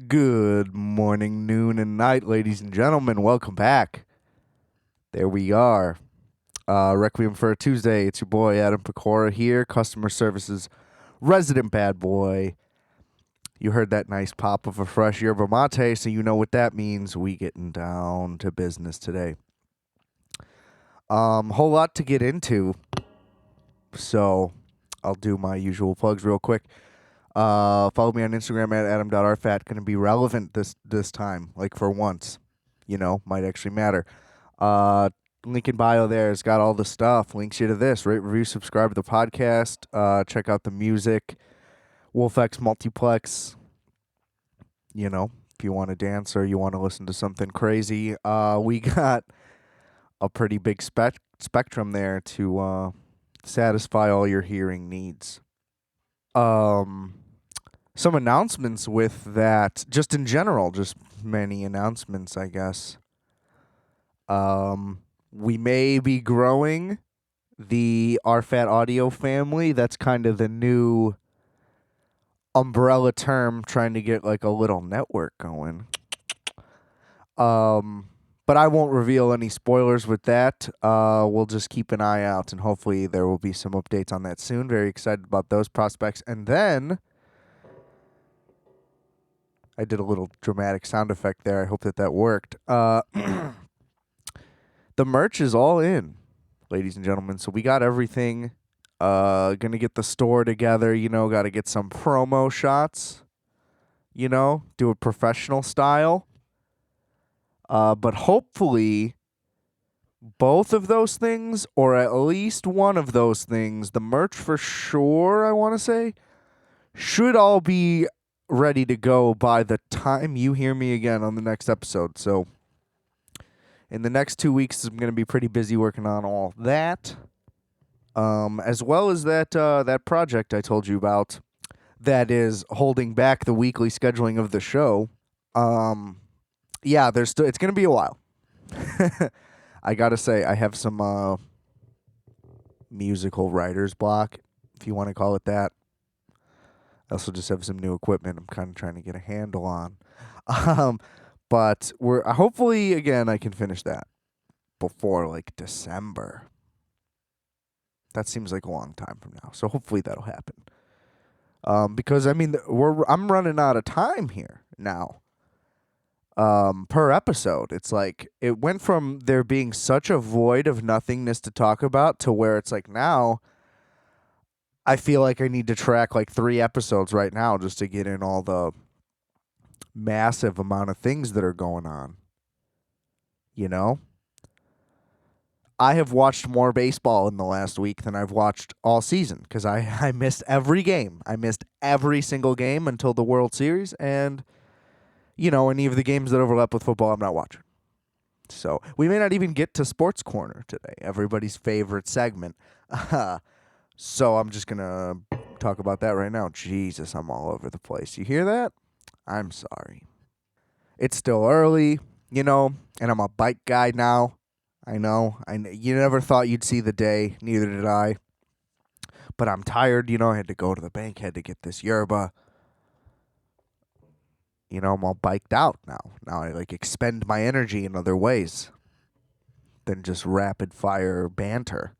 Good morning, noon, and night, ladies and gentlemen. Welcome back. There we are. Requiem for a Tuesday. It's your boy Adam Pecora here, customer services resident bad boy. You heard that nice pop of a fresh yerba mate, so you know what that means. We getting down to business today. Whole lot to get into, so I'll do my usual plugs real quick. Follow me on Instagram at adam.rfat. Going to be relevant this time, like for once. Might actually matter. Link in bio there has got all the stuff. Links you to this. Rate, review, subscribe to the podcast. Check out the music. WolfX Multiplex. If you want to dance or you want to listen to something crazy, we got a pretty big spectrum there to satisfy all your hearing needs. Some announcements with that, just in general, just many announcements, I guess. We may be growing the RFAT audio family. That's kind of the new umbrella term, trying to get like a little network going. But I won't reveal any spoilers with that. We'll just keep an eye out, and hopefully there will be some updates on that soon. Very excited about those prospects. And then I did a little dramatic sound effect there. I hope that worked. The merch is all in, ladies and gentlemen. So we got everything. Gonna get the store together. Got to get some promo shots. Do it professional style. But hopefully, both of those things, or at least one of those things, the merch for sure, I want to say, should all be ready to go by the time you hear me again on the next episode. So in the next 2 weeks, I'm going to be pretty busy working on all that, as well as that project I told you about that is holding back the weekly scheduling of the show. Yeah, it's going to be a while. I got to say, I have some musical writer's block, if you want to call it that. I also just have some new equipment I'm kind of trying to get a handle on. But we're hopefully, again, I can finish that before like December. That seems like a long time from now. So hopefully that'll happen. Because I mean, I'm running out of time here now. Per episode, it's like it went from there being such a void of nothingness to talk about to where it's like now I feel like I need to track like 3 episodes right now just to get in all the massive amount of things that are going on. I have watched more baseball in the last week than I've watched all season because I missed every game. I missed every single game until the World Series, and any of the games that overlap with football, I'm not watching. So we may not even get to Sports Corner today, everybody's favorite segment. So I'm just going to talk about that right now. Jesus, I'm all over the place. You hear that? I'm sorry. It's still early, and I'm a bike guy now. I know. You never thought you'd see the day. Neither did I. But I'm tired. I had to go to the bank, had to get this yerba. I'm all biked out now. Now I expend my energy in other ways than just rapid fire banter.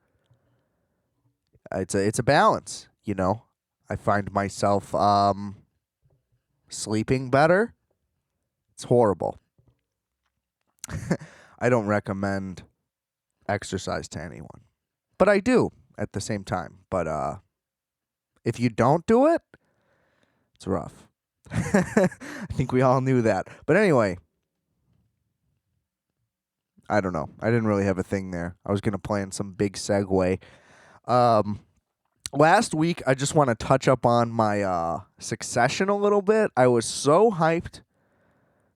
It's a balance, I find myself sleeping better. It's horrible. I don't recommend exercise to anyone, but I do at the same time. But if you don't do it, it's rough. I think we all knew that. But anyway, I don't know. I didn't really have a thing there. I was going to plan some big segue. Last week, I just want to touch up on my Succession a little bit. I was so hyped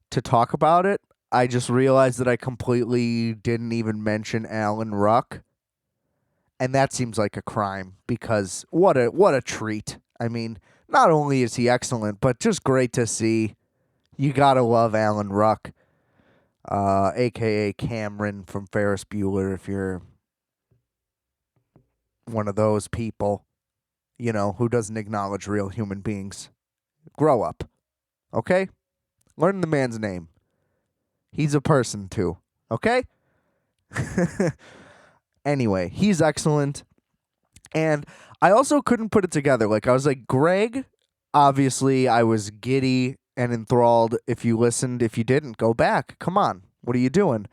to talk about it. I just realized that I completely didn't even mention Alan Ruck. And that seems like a crime because what a treat. I mean, not only is he excellent, but just great to see. You got to love Alan Ruck, a.k.a. Cameron from Ferris Bueller, if you're one of those people, who doesn't acknowledge real human beings. Grow up, okay? Learn the man's name. He's a person too. Okay? Anyway, he's excellent. And I also couldn't put it together. Like, I was like, Greg, obviously I was giddy and enthralled. If you listened, if you didn't, go back. Come on. What are you doing?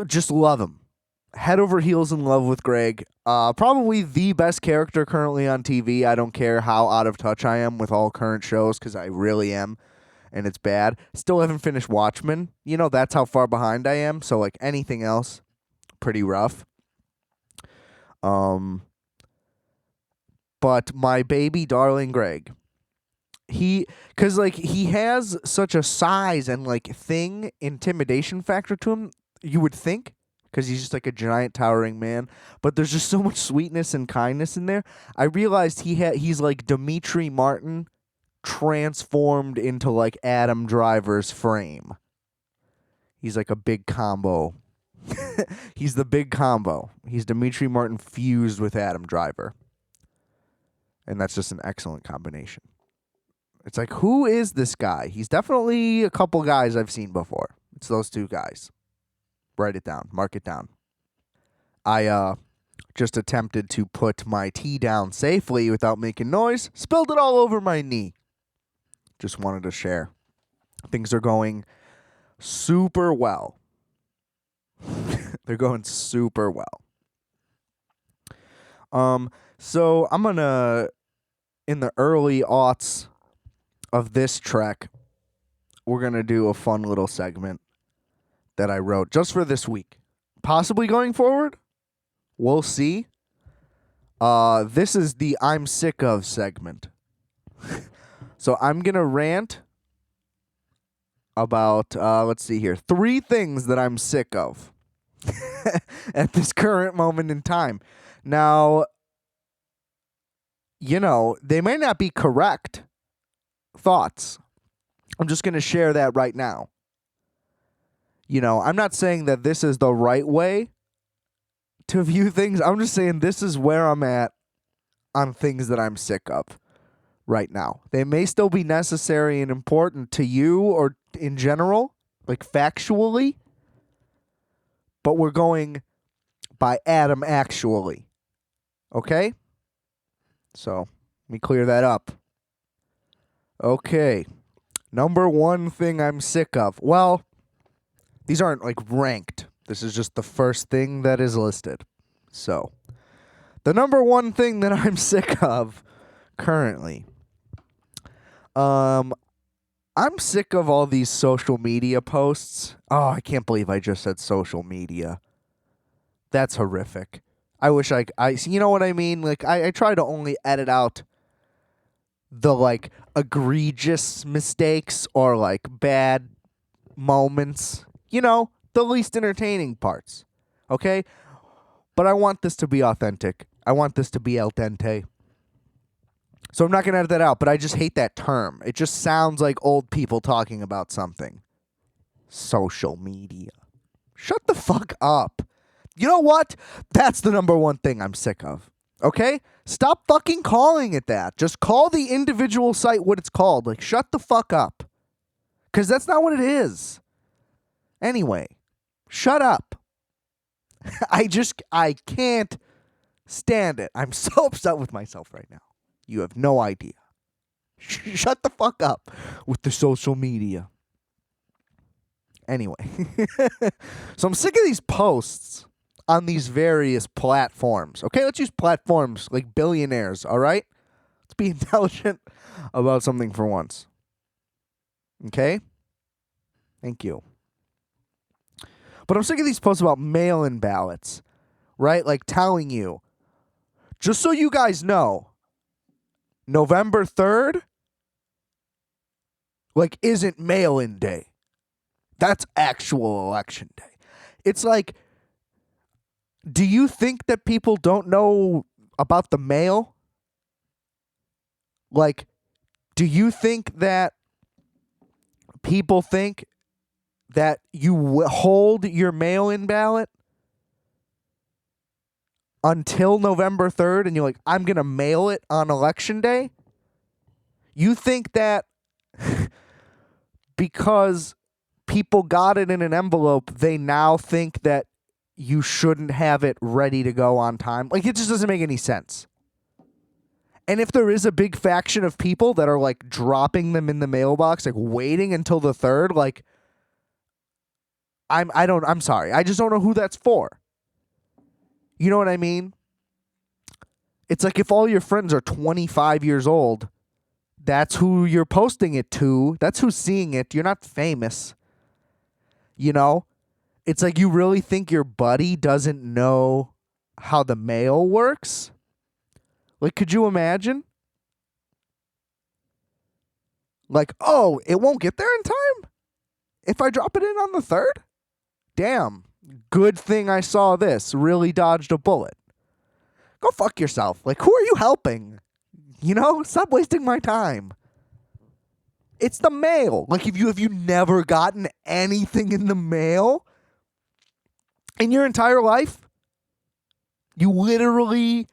Just love him. Head over heels in love with Greg. Probably the best character currently on TV. I don't care how out of touch I am with all current shows, because I really am, and it's bad. Still haven't finished Watchmen. You know, that's how far behind I am. So, like, anything else, pretty rough. But my baby darling Greg, because like he has such a size and like thing intimidation factor to him, you would think, because he's just like a giant towering man. But there's just so much sweetness and kindness in there. I realized he's like Dimitri Martin transformed into like Adam Driver's frame. He's like a big combo. He's the big combo. He's Dimitri Martin fused with Adam Driver. And that's just an excellent combination. It's like, who is this guy? He's definitely a couple guys I've seen before. It's those two guys. Write it down. Mark it down. I just attempted to put my tea down safely without making noise. Spilled it all over my knee. Just wanted to share. Things are going super well. They're going super well. So I'm gonna, in the early aughts of this trek, we're gonna do a fun little segment that I wrote just for this week. Possibly going forward, we'll see. This is the I'm sick of segment. So I'm gonna rant about, let's see here, 3 things that I'm sick of at this current moment in time. Now, you know, they may not be correct thoughts. I'm just going to share that right now. You know, I'm not saying that this is the right way to view things. I'm just saying this is where I'm at on things that I'm sick of right now. They may still be necessary and important to you or in general, like factually, but we're going by Adam actually. Okay? So, let me clear that up. Okay. Number 1 thing I'm sick of. Well, these aren't like ranked. This is just the first thing that is listed. So, the number 1 thing that I'm sick of currently. I'm sick of all these social media posts. Oh, I can't believe I just said social media. That's horrific. I wish I you know what I mean? Like, I try to only edit out the, like, egregious mistakes or, like, bad moments. You know, the least entertaining parts. Okay? But I want this to be authentic. I want this to be al dente. So I'm not going to edit that out, but I just hate that term. It just sounds like old people talking about something. Social media. Shut the fuck up. You know what? That's the number 1 thing I'm sick of. Okay? Stop fucking calling it that. Just call the individual site what it's called. Like, shut the fuck up. Because that's not what it is. Anyway, shut up. I can't stand it. I'm so upset with myself right now. You have no idea. Shut the fuck up with the social media. Anyway. So I'm sick of these posts on these various platforms. Okay, let's use platforms like billionaires, all right? Let's be intelligent about something for once. Okay? Thank you. But I'm sick of these posts about mail-in ballots, right? Like telling you, just so you guys know, November 3rd, like, isn't mail-in day. That's actual election day. It's like, do you think that people don't know about the mail? Like, do you think that people think that you hold your mail-in ballot until November 3rd and you're like, I'm going to mail it on election day? You think that because people got it in an envelope, they now think that you shouldn't have it ready to go on time. Like, it just doesn't make any sense. And if there is a big faction of people that are like dropping them in the mailbox, like waiting until the 3rd, like I'm sorry. I just don't know who that's for. You know what I mean? It's like if all your friends are 25 years old, that's who you're posting it to. That's who's seeing it. You're not famous. You know? It's like you really think your buddy doesn't know how the mail works? Like, could you imagine? Like, oh, it won't get there in time? If I drop it in on the 3rd? Damn. Good thing I saw this. Really dodged a bullet. Go fuck yourself. Like, who are you helping? You know? Stop wasting my time. It's the mail. Like, if you never gotten anything in the mail in your entire life, you literally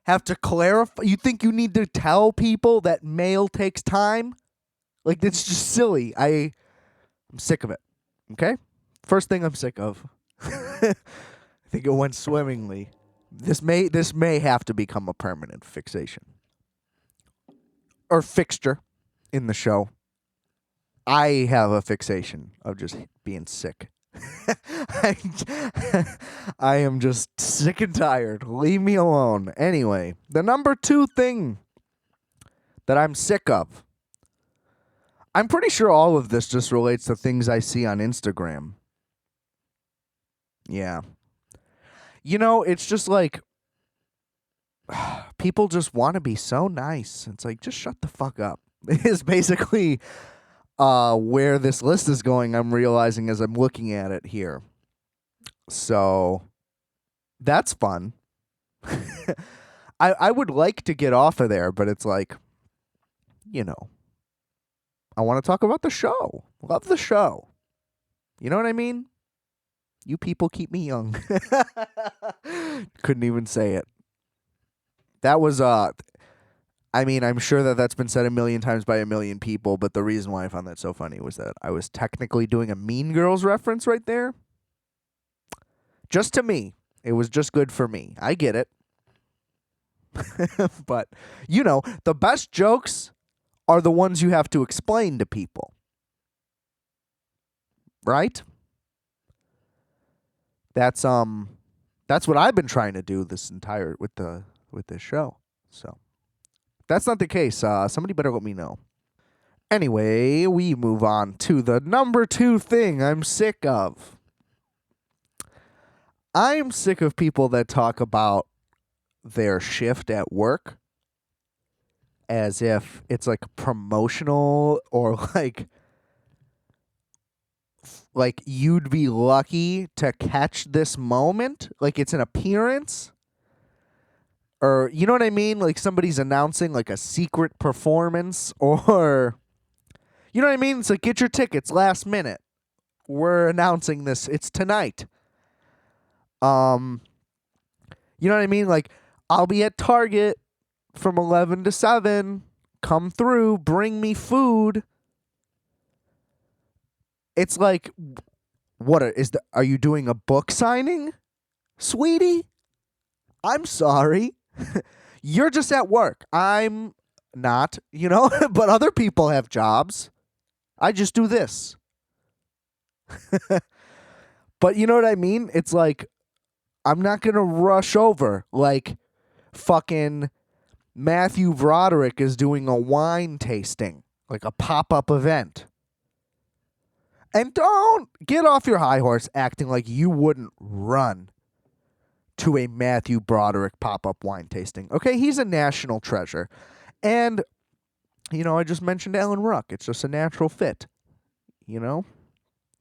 have to clarify. You think you need to tell people that mail takes time? Like, that's just silly. I'm sick of it. Okay? First thing I'm sick of. I think it went swimmingly. This may have to become a permanent fixation. Or fixture in the show. I have a fixation of just being sick. I am just sick and tired. Leave me alone. Anyway, the number 2 thing that I'm sick of. I'm pretty sure all of this just relates to things I see on Instagram. Yeah. You know, it's just like people just want to be so nice. It's like, just shut the fuck up. It's basically where this list is going, I'm realizing as I'm looking at it here. So that's fun. I would like to get off of there, but it's like, you know, I want to talk about the show. Love the show. You know what I mean? You people keep me young. Couldn't even say it. That was, I mean, I'm sure that that's been said a million times by a million people, but the reason why I found that so funny was that I was technically doing a Mean Girls reference right there. Just to me. It was just good for me. I get it. But, you know, the best jokes are the ones you have to explain to people. Right? That's what I've been trying to do this entire with this show. So if that's not the case, somebody better let me know. Anyway, we move on to the number 2 thing I'm sick of. I'm sick of people that talk about their shift at work as if it's like promotional or like you'd be lucky to catch this moment, like it's an appearance, or you know what I mean, like somebody's announcing like a secret performance, or you know what I mean, it's like, get your tickets last minute, we're announcing this, it's tonight. You know what I mean, like I'll be at Target from 11 to 7, come through, bring me food. It's like, are you doing a book signing, sweetie? I'm sorry. You're just at work. I'm not, you know, but other people have jobs. I just do this. But you know what I mean? It's like, I'm not going to rush over like fucking Matthew Broderick is doing a wine tasting, like a pop-up event. And don't get off your high horse acting like you wouldn't run to a Matthew Broderick pop-up wine tasting. Okay, he's a national treasure. And, you know, I just mentioned Alan Ruck. It's just a natural fit, you know?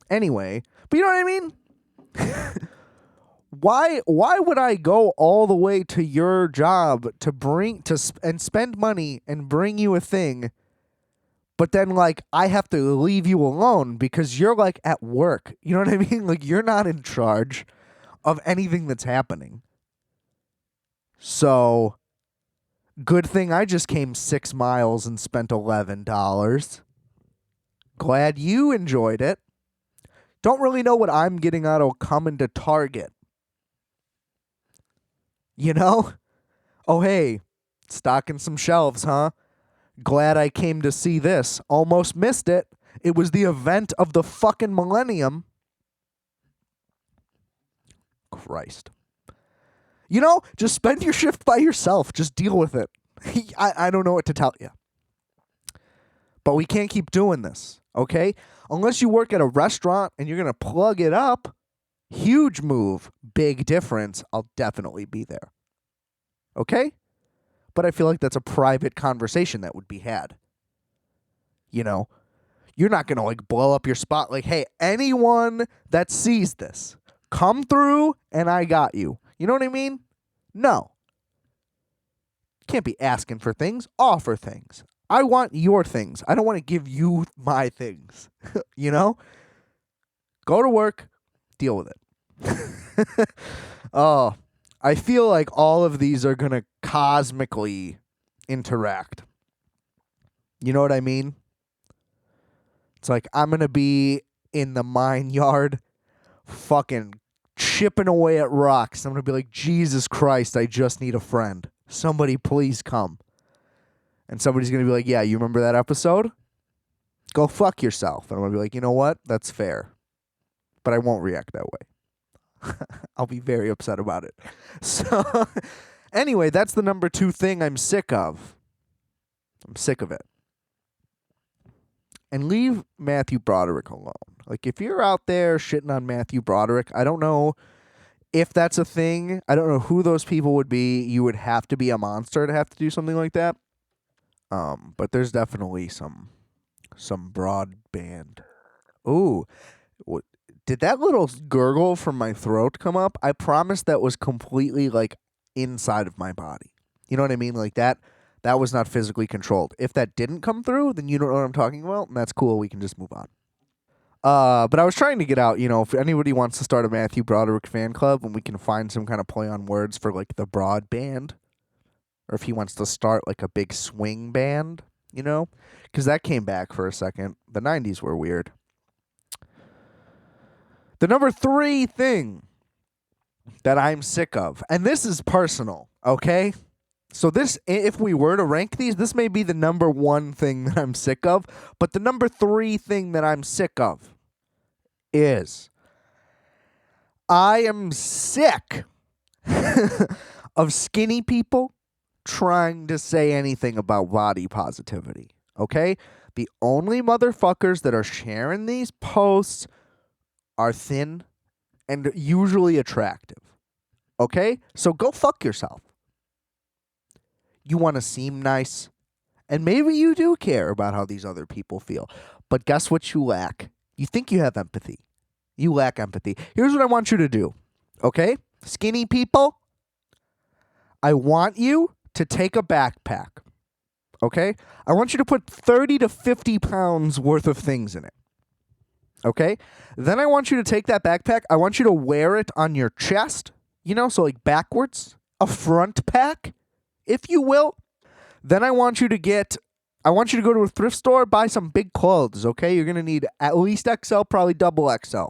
Anyway, but you know what I mean? Why would I go all the way to your job and spend money and bring you a thing, but then like I have to leave you alone because you're like at work? You know what I mean? Like you're not in charge of anything that's happening. So good thing I just came 6 miles and spent $11. Glad you enjoyed it. Don't really know what I'm getting out of coming to Target. You know? Oh, hey, stocking some shelves, huh? Glad I came to see this. Almost missed it. It was the event of the fucking millennium. Christ. You know, just spend your shift by yourself. Just deal with it. I don't know what to tell you. But we can't keep doing this, okay? Unless you work at a restaurant and you're going to plug it up, huge move, big difference, I'll definitely be there. Okay? But I feel like that's a private conversation that would be had. You know, you're not going to like blow up your spot like, hey, anyone that sees this, come through and I got you. You know what I mean? No. Can't be asking for things, offer things. I want your things. I don't want to give you my things. You know? Go to work, deal with it. Oh, I feel like all of these are going to cosmically interact. You know what I mean? It's like I'm going to be in the mine yard fucking chipping away at rocks. I'm going to be like, Jesus Christ, I just need a friend. Somebody please come. And somebody's going to be like, yeah, you remember that episode? Go fuck yourself. And I'm going to be like, you know what? That's fair. But I won't react that way. I'll be very upset about it. So, anyway, that's the number 2 thing I'm sick of. I'm sick of it. And leave Matthew Broderick alone. Like, if you're out there shitting on Matthew Broderick, I don't know if that's a thing. I don't know who those people would be. You would have to be a monster to have to do something like that. But there's definitely some broadband. Ooh, did that little gurgle from my throat come up? I promise that was completely like inside of my body. You know what I mean? Like that was not physically controlled. If that didn't come through, then you don't know what I'm talking about, and that's cool. We can just move on. But I was trying to get out, you know, if anybody wants to start a Matthew Broderick fan club and we can find some kind of play on words for like the broadband, or if he wants to start like a big swing band, you know, because that came back for a second. The 90s were weird. The number 3 thing that I'm sick of, and this is personal, okay? So this, if we were to rank these, this may be the number 1 thing that I'm sick of, but the number 3 thing that I'm sick of is I am sick of skinny people trying to say anything about body positivity, okay? The only motherfuckers that are sharing these posts are thin and usually attractive, okay? So go fuck yourself. You want to seem nice, and maybe you do care about how these other people feel, but guess what you lack? You think you have empathy. You lack empathy. Here's what I want you to do, okay? Skinny people, I want you to take a backpack, okay? I want you to put 30 to 50 pounds worth of things in it, okay? Then I want you to take that backpack. I want you to wear it on your chest, you know, so like backwards, a front pack, if you will. Then I want you to go to a thrift store, buy some big clothes, okay? You're going to need at least XL, probably double XL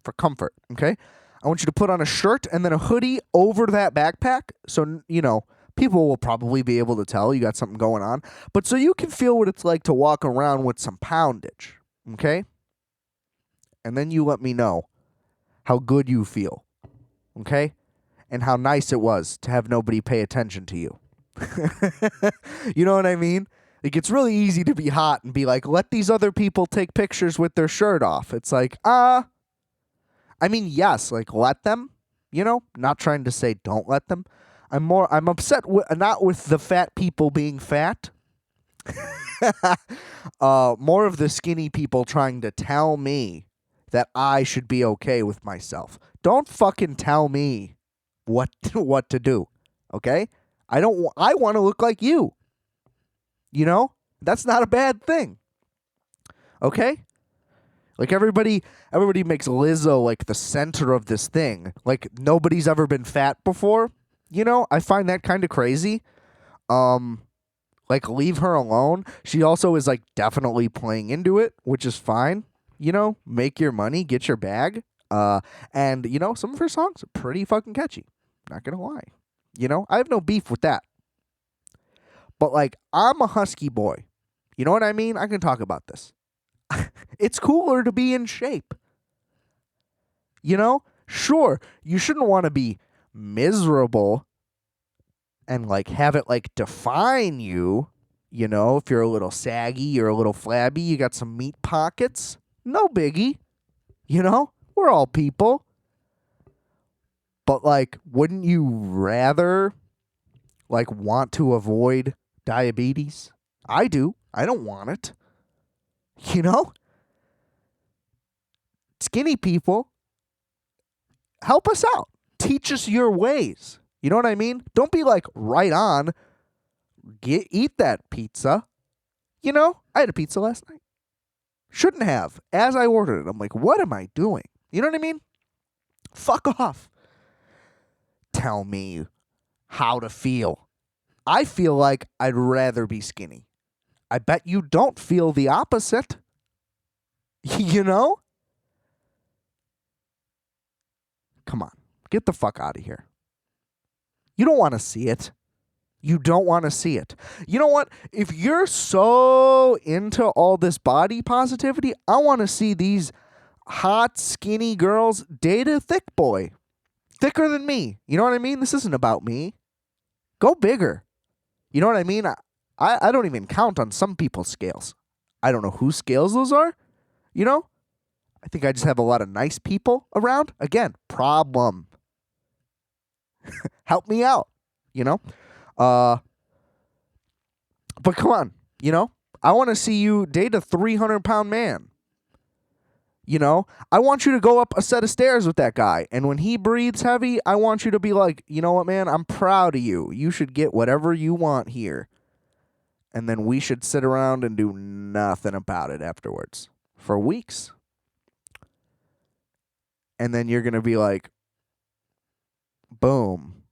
for comfort, okay? I want you to put on a shirt and then a hoodie over that backpack so, you know, people will probably be able to tell you got something going on. But so you can feel what it's like to walk around with some poundage, okay? And then you let me know how good you feel, okay? And how nice it was to have nobody pay attention to you. You know what I mean? Like, it's really easy to be hot and be like, let these other people take pictures with their shirt off. It's like, I mean, yes, like, let them, you know, not trying to say don't let them. I'm upset not with the fat people being fat. More of the skinny people trying to tell me that I should be okay with myself. Don't fucking tell me what to do, okay? I want to look like you. You know? That's not a bad thing. Okay? Like everybody makes Lizzo like the center of this thing. Like nobody's ever been fat before. You know? I find that kind of crazy. Like, leave her alone. She also is, like, definitely playing into it, which is fine. You know, make your money, get your bag. And, you know, some of her songs are pretty fucking catchy. Not gonna lie. You know, I have no beef with that. But, like, I'm a husky boy. You know what I mean? I can talk about this. It's cooler to be in shape. You know? Sure, you shouldn't want to be miserable and, like, have it, like, define you. You know, if you're a little saggy, you're a little flabby, you got some meat pockets. No biggie. You know? We're all people. But, like, wouldn't you rather, like, want to avoid diabetes? I do. I don't want it. You know? Skinny people, help us out. Teach us your ways. You know what I mean? Don't be like, right on. Eat that pizza. You know, I had a pizza last night. Shouldn't have. As I ordered it, I'm like, what am I doing? You know what I mean? Fuck off. Tell me how to feel. I feel like I'd rather be skinny. I bet you don't feel the opposite. You know? Come on. Get the fuck out of here. You don't want to see it. You don't want to see it. You know what? If you're so into all this body positivity, I want to see these hot, skinny girls date a thick boy. Thicker than me. You know what I mean? This isn't about me. Go bigger. You know what I mean? I don't even count on some people's scales. I don't know whose scales those are. You know? I think I just have a lot of nice people around. Again, problem. Help me out. You know? But come on. You know? I want to see you date a 300-pound man. You know, I want you to go up a set of stairs with that guy. And when he breathes heavy, I want you to be like, you know what, man? I'm proud of you. You should get whatever you want here. And then we should sit around and do nothing about it afterwards for weeks. And then you're going to be like, boom.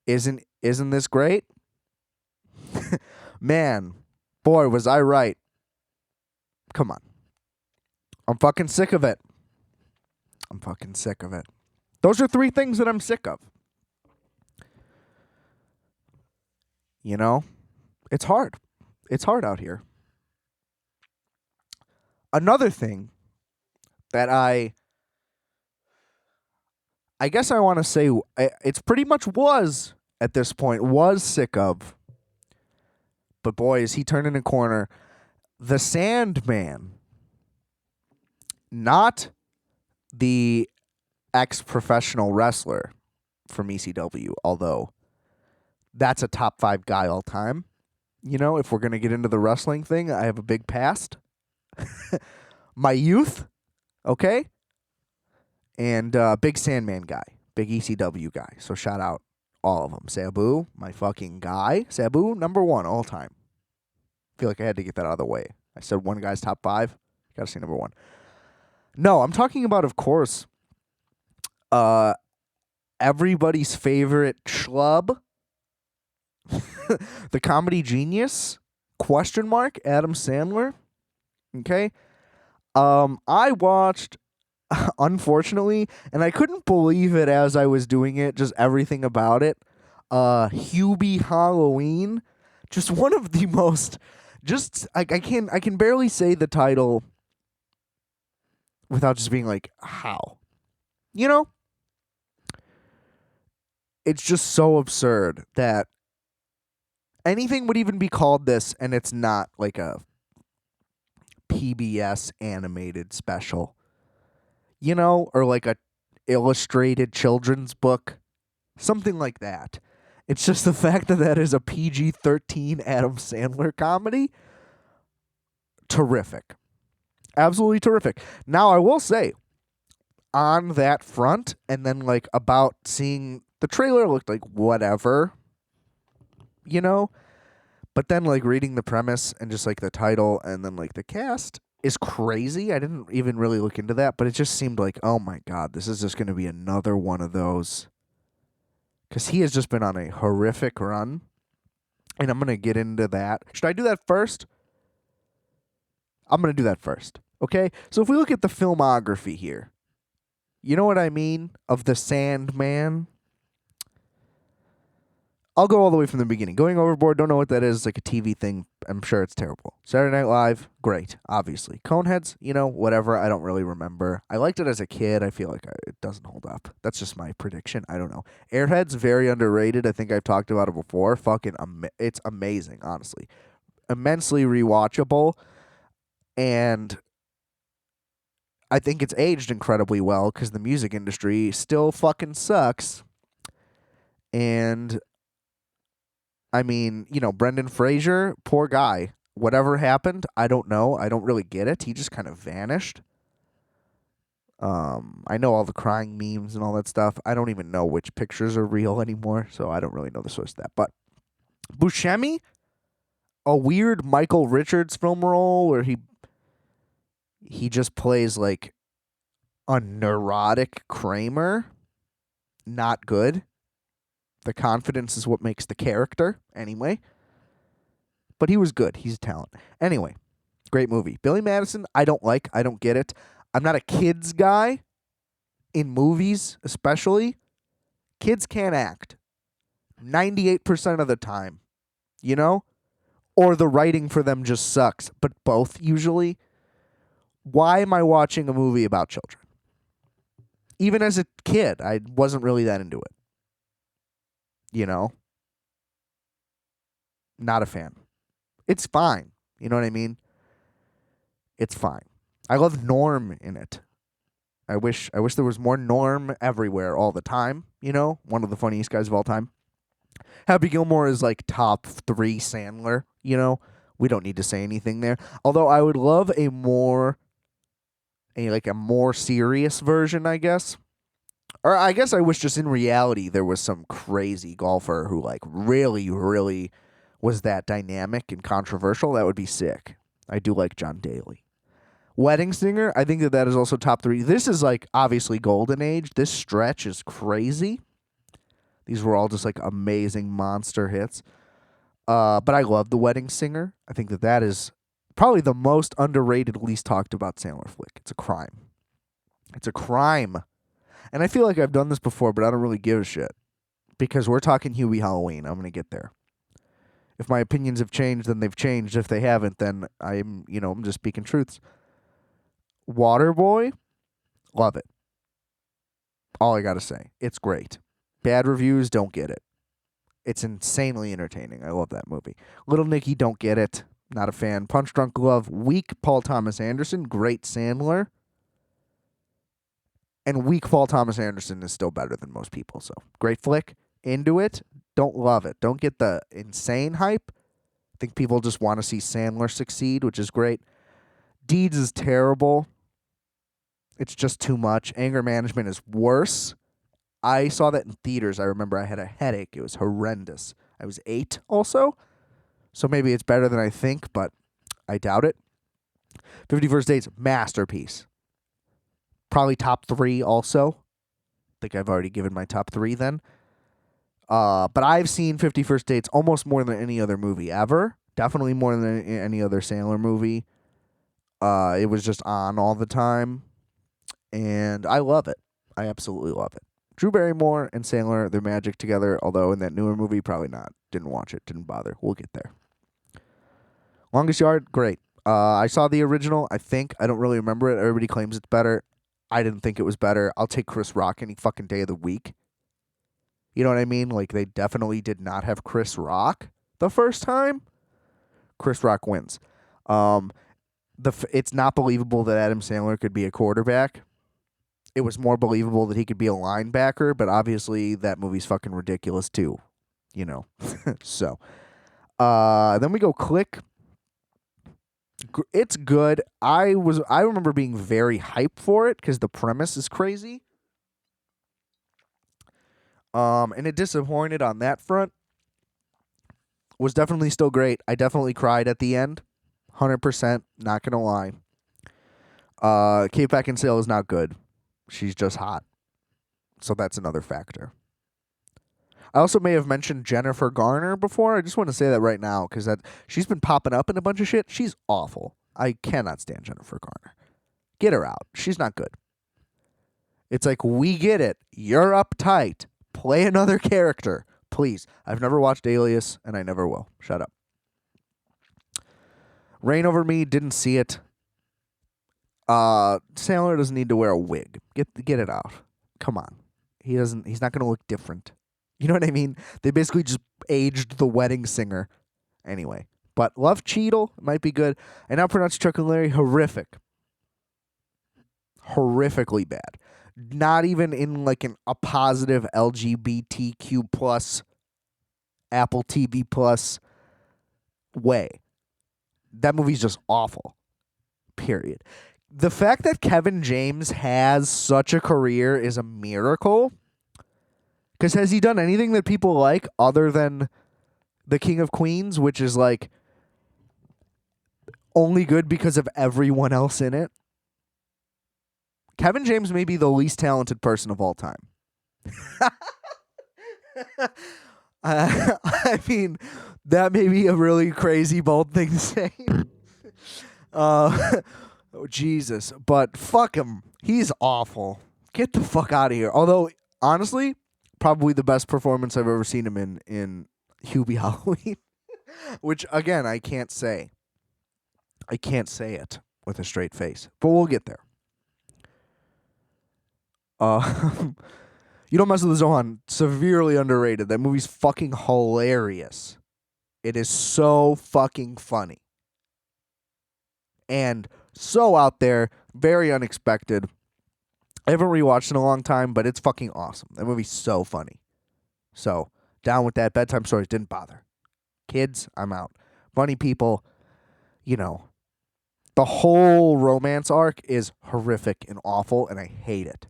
Isn't this great? Man, boy, was I right. Come on. I'm fucking sick of it. I'm fucking sick of it. Those are 3 things that I'm sick of. You know? It's hard. It's hard out here. Another thing that I guess I want to say it's pretty much was at this point was sick of. But boy, is he turning a corner. The Sandman. Not the ex-professional wrestler from ECW, although that's a top 5 guy all time. You know, if we're going to get into the wrestling thing, I have a big past. My youth, okay? And big Sandman guy, big ECW guy. So shout out all of them. Sabu, my fucking guy. Sabu, number 1 all time. Feel like I had to get that out of the way. I said one guy's top 5. Got to say number 1. No, I'm talking about, of course, everybody's favorite schlub, the comedy genius, ? Adam Sandler. Okay? I watched, unfortunately, and I couldn't believe it as I was doing it, just everything about it, Hubie Halloween. Just one of the most, I can barely say the title without just being like, how? You know? It's just so absurd that anything would even be called this, and it's not like a PBS animated special. You know? Or like a illustrated children's book. Something like that. It's just the fact that is a PG-13 Adam Sandler comedy. Terrific. Absolutely terrific. Now, I will say, on that front, and then, like, about seeing the trailer looked like whatever, you know? But then, like, reading the premise and just, like, the title and then, like, the cast is crazy. I didn't even really look into that, but it just seemed like, oh, my God, this is just going to be another one of those. Because he has just been on a horrific run. And I'm going to get into that. Should I do that first? I'm going to do that first. Okay? So if we look at the filmography here, you know what I mean? Of the Sandman. I'll go all the way from the beginning. Going Overboard, don't know what that is. It's like a TV thing. I'm sure it's terrible. Saturday Night Live, great, obviously. Coneheads, whatever. I don't really remember. I liked it as a kid. I feel like it doesn't hold up. That's just my prediction. I don't know. Airheads, very underrated. I think I've talked about it before. It's amazing, honestly. Immensely rewatchable. And I think it's aged incredibly well because the music industry still fucking sucks. And I mean, Brendan Fraser, poor guy. Whatever happened, I don't know. I don't really get it. He just kind of vanished. I know all the crying memes and all that stuff. I don't even know which pictures are real anymore, so I don't really know the source of that. But Buscemi, a weird Michael Richards film role where he just plays like a neurotic Kramer. Not good. The confidence is what makes the character, anyway. But he was good. He's a talent. Anyway, great movie. Billy Madison, I don't like. I don't get it. I'm not a kids guy. In movies, especially, kids can't act 98% of the time, Or the writing for them just sucks, but both usually. Why am I watching a movie about children? Even as a kid, I wasn't really that into it. Not a fan. It's fine. You know what I mean? It's fine. I love Norm in it. I wish there was more Norm everywhere all the time, One of the funniest guys of all time. Happy Gilmore is like top 3 Sandler, We don't need to say anything there. Although I would love a more serious version, I guess. Or I guess I wish just in reality there was some crazy golfer who like really, really was that dynamic and controversial. That would be sick. I do like John Daly. Wedding Singer, I think that is also top 3. This is like obviously golden age. This stretch is crazy. These were all just like amazing monster hits. But I love The Wedding Singer. I think that is probably the most underrated, least talked about Sandler flick. It's a crime. It's a crime. And I feel like I've done this before, but I don't really give a shit. Because we're talking Hubie Halloween. I'm going to get there. If my opinions have changed, then they've changed. If they haven't, then I'm just speaking truths. Waterboy, love it. All I got to say. It's great. Bad reviews, don't get it. It's insanely entertaining. I love that movie. Little Nicky, don't get it. Not a fan. Punch Drunk Love, weak Paul Thomas Anderson, great Sandler. And weak Paul Thomas Anderson is still better than most people. So, great flick. Into it. Don't love it. Don't get the insane hype. I think people just want to see Sandler succeed, which is great. Deeds is terrible. It's just too much. Anger Management is worse. I saw that in theaters. I remember I had a headache. It was horrendous. I was 8 also. So maybe it's better than I think, but I doubt it. 50 First Dates, masterpiece. Probably top 3 also. I think I've already given my top 3 then. But I've seen 50 First Dates almost more than any other movie ever. Definitely more than any other Sandler movie. It was just on all the time. And I love it. I absolutely love it. Drew Barrymore and Sandler, they're magic together. Although in that newer movie, probably not. Didn't watch it. Didn't bother. We'll get there. Longest Yard, great. I saw the original, I think. I don't really remember it. Everybody claims it's better. I didn't think it was better. I'll take Chris Rock any fucking day of the week. You know what I mean? Like, they definitely did not have Chris Rock the first time. Chris Rock wins. It's not believable that Adam Sandler could be a quarterback. It was more believable that he could be a linebacker, but obviously that movie's fucking ridiculous too. So, then we go Click. It's good. I remember being very hyped for it because the premise is crazy. And it disappointed on that front. Was definitely still great. I definitely cried at the end. 100%. Not gonna lie. Kate Beckinsale is not good. She's just hot. So that's another factor. I also may have mentioned Jennifer Garner before. I just want to say that right now because she's been popping up in a bunch of shit. She's awful. I cannot stand Jennifer Garner. Get her out. She's not good. It's like, we get it. You're uptight. Play another character, please. I've never watched Alias, and I never will. Shut up. Reign Over Me, didn't see it. Sandler doesn't need to wear a wig. Get it out. Come on. He's not going to look different. You know what I mean? They basically just aged the wedding singer. Anyway. But Love Cheadle might be good. I now pronounce Chuck and Larry horrific. Horrifically bad. Not even in like a positive LGBTQ plus Apple TV plus way. That movie's just awful. Period. The fact that Kevin James has such a career is a miracle. Because has he done anything that people like other than The King of Queens, which is like only good because of everyone else in it? Kevin James may be the least talented person of all time. I mean, that may be a really crazy, bold thing to say. Oh, Jesus. But fuck him. He's awful. Get the fuck out of here. Although, honestly, probably the best performance I've ever seen him in Hubie Halloween. Which, again, I can't say. I can't say it with a straight face. But we'll get there. You Don't Mess with the Zohan, severely underrated. That movie's fucking hilarious. It is so fucking funny. And so out there, very unexpected. I haven't rewatched in a long time, but it's fucking awesome. That movie's so funny. So, down with that. Bedtime Stories didn't bother. Kids, I'm out. Bunny People, you know. The whole romance arc is horrific and awful, and I hate it.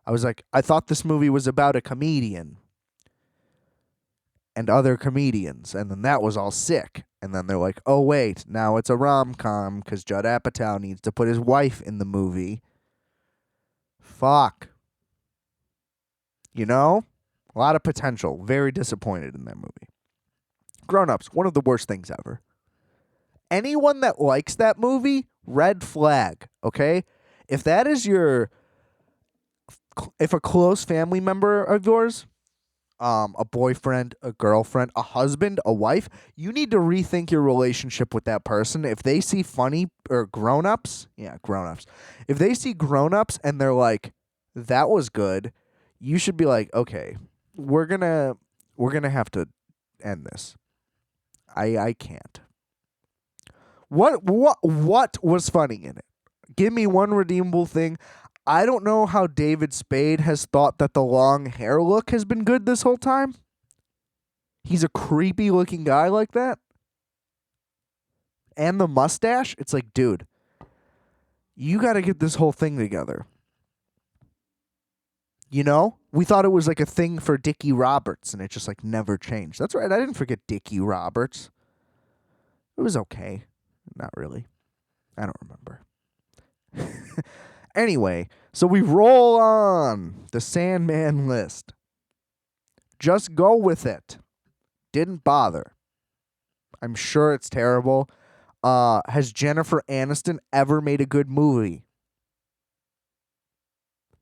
I was like, I thought this movie was about a comedian and other comedians, and then that was all sick. And then they're like, oh, wait, now it's a rom-com because Judd Apatow needs to put his wife in the movie. Fuck. You know? A lot of potential. Very disappointed in that movie. Grown Ups, one of the worst things ever. Anyone that likes that movie, red flag, okay? If that is if a close family member of yours, a boyfriend, a girlfriend, a husband, a wife, you need to rethink your relationship with that person. If they see funny or grown-ups, if they see grown-ups and they're like, that was good, you should be like, okay, we're gonna have to end this. I can't. What was funny in it? Give me one redeemable thing. I don't know how David Spade has thought that the long hair look has been good this whole time. He's a creepy looking guy like that. And the mustache. It's like, dude, you got to get this whole thing together. You know? We thought it was like a thing for Dickie Roberts, and it just like never changed. That's right. I didn't forget Dickie Roberts. It was okay. Not really. I don't remember. Anyway, so we roll on the Sandman list. Just go with it. Didn't bother. I'm sure it's terrible. Has Jennifer Aniston ever made a good movie?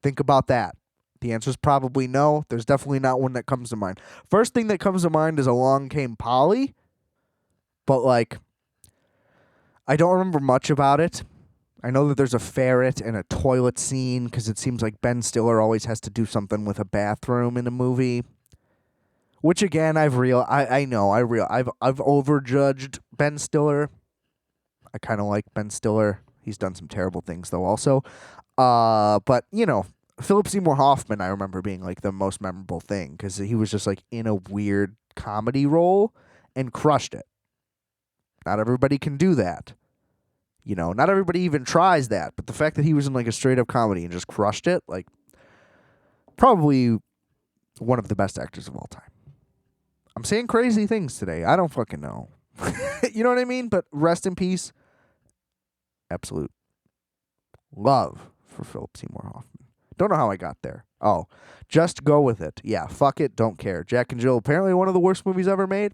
Think about that. The answer is probably no. There's definitely not one that comes to mind. First thing that comes to mind is Along Came Polly. But, like, I don't remember much about it. I know that there's a ferret and a toilet scene because it seems like Ben Stiller always has to do something with a bathroom in a movie. Which again, I've overjudged Ben Stiller. I kind of like Ben Stiller. He's done some terrible things though also. But you know, Philip Seymour Hoffman I remember being like the most memorable thing because he was just like in a weird comedy role and crushed it. Not everybody can do that. You know, not everybody even tries that, but the fact that he was in like a straight up comedy and just crushed it, like probably one of the best actors of all time. I'm saying crazy things today. I don't fucking know. You know what I mean? But rest in peace. Absolute love for Philip Seymour Hoffman. Don't know how I got there. Oh, just go with it. Yeah, fuck it, don't care. Jack and Jill, apparently one of the worst movies ever made.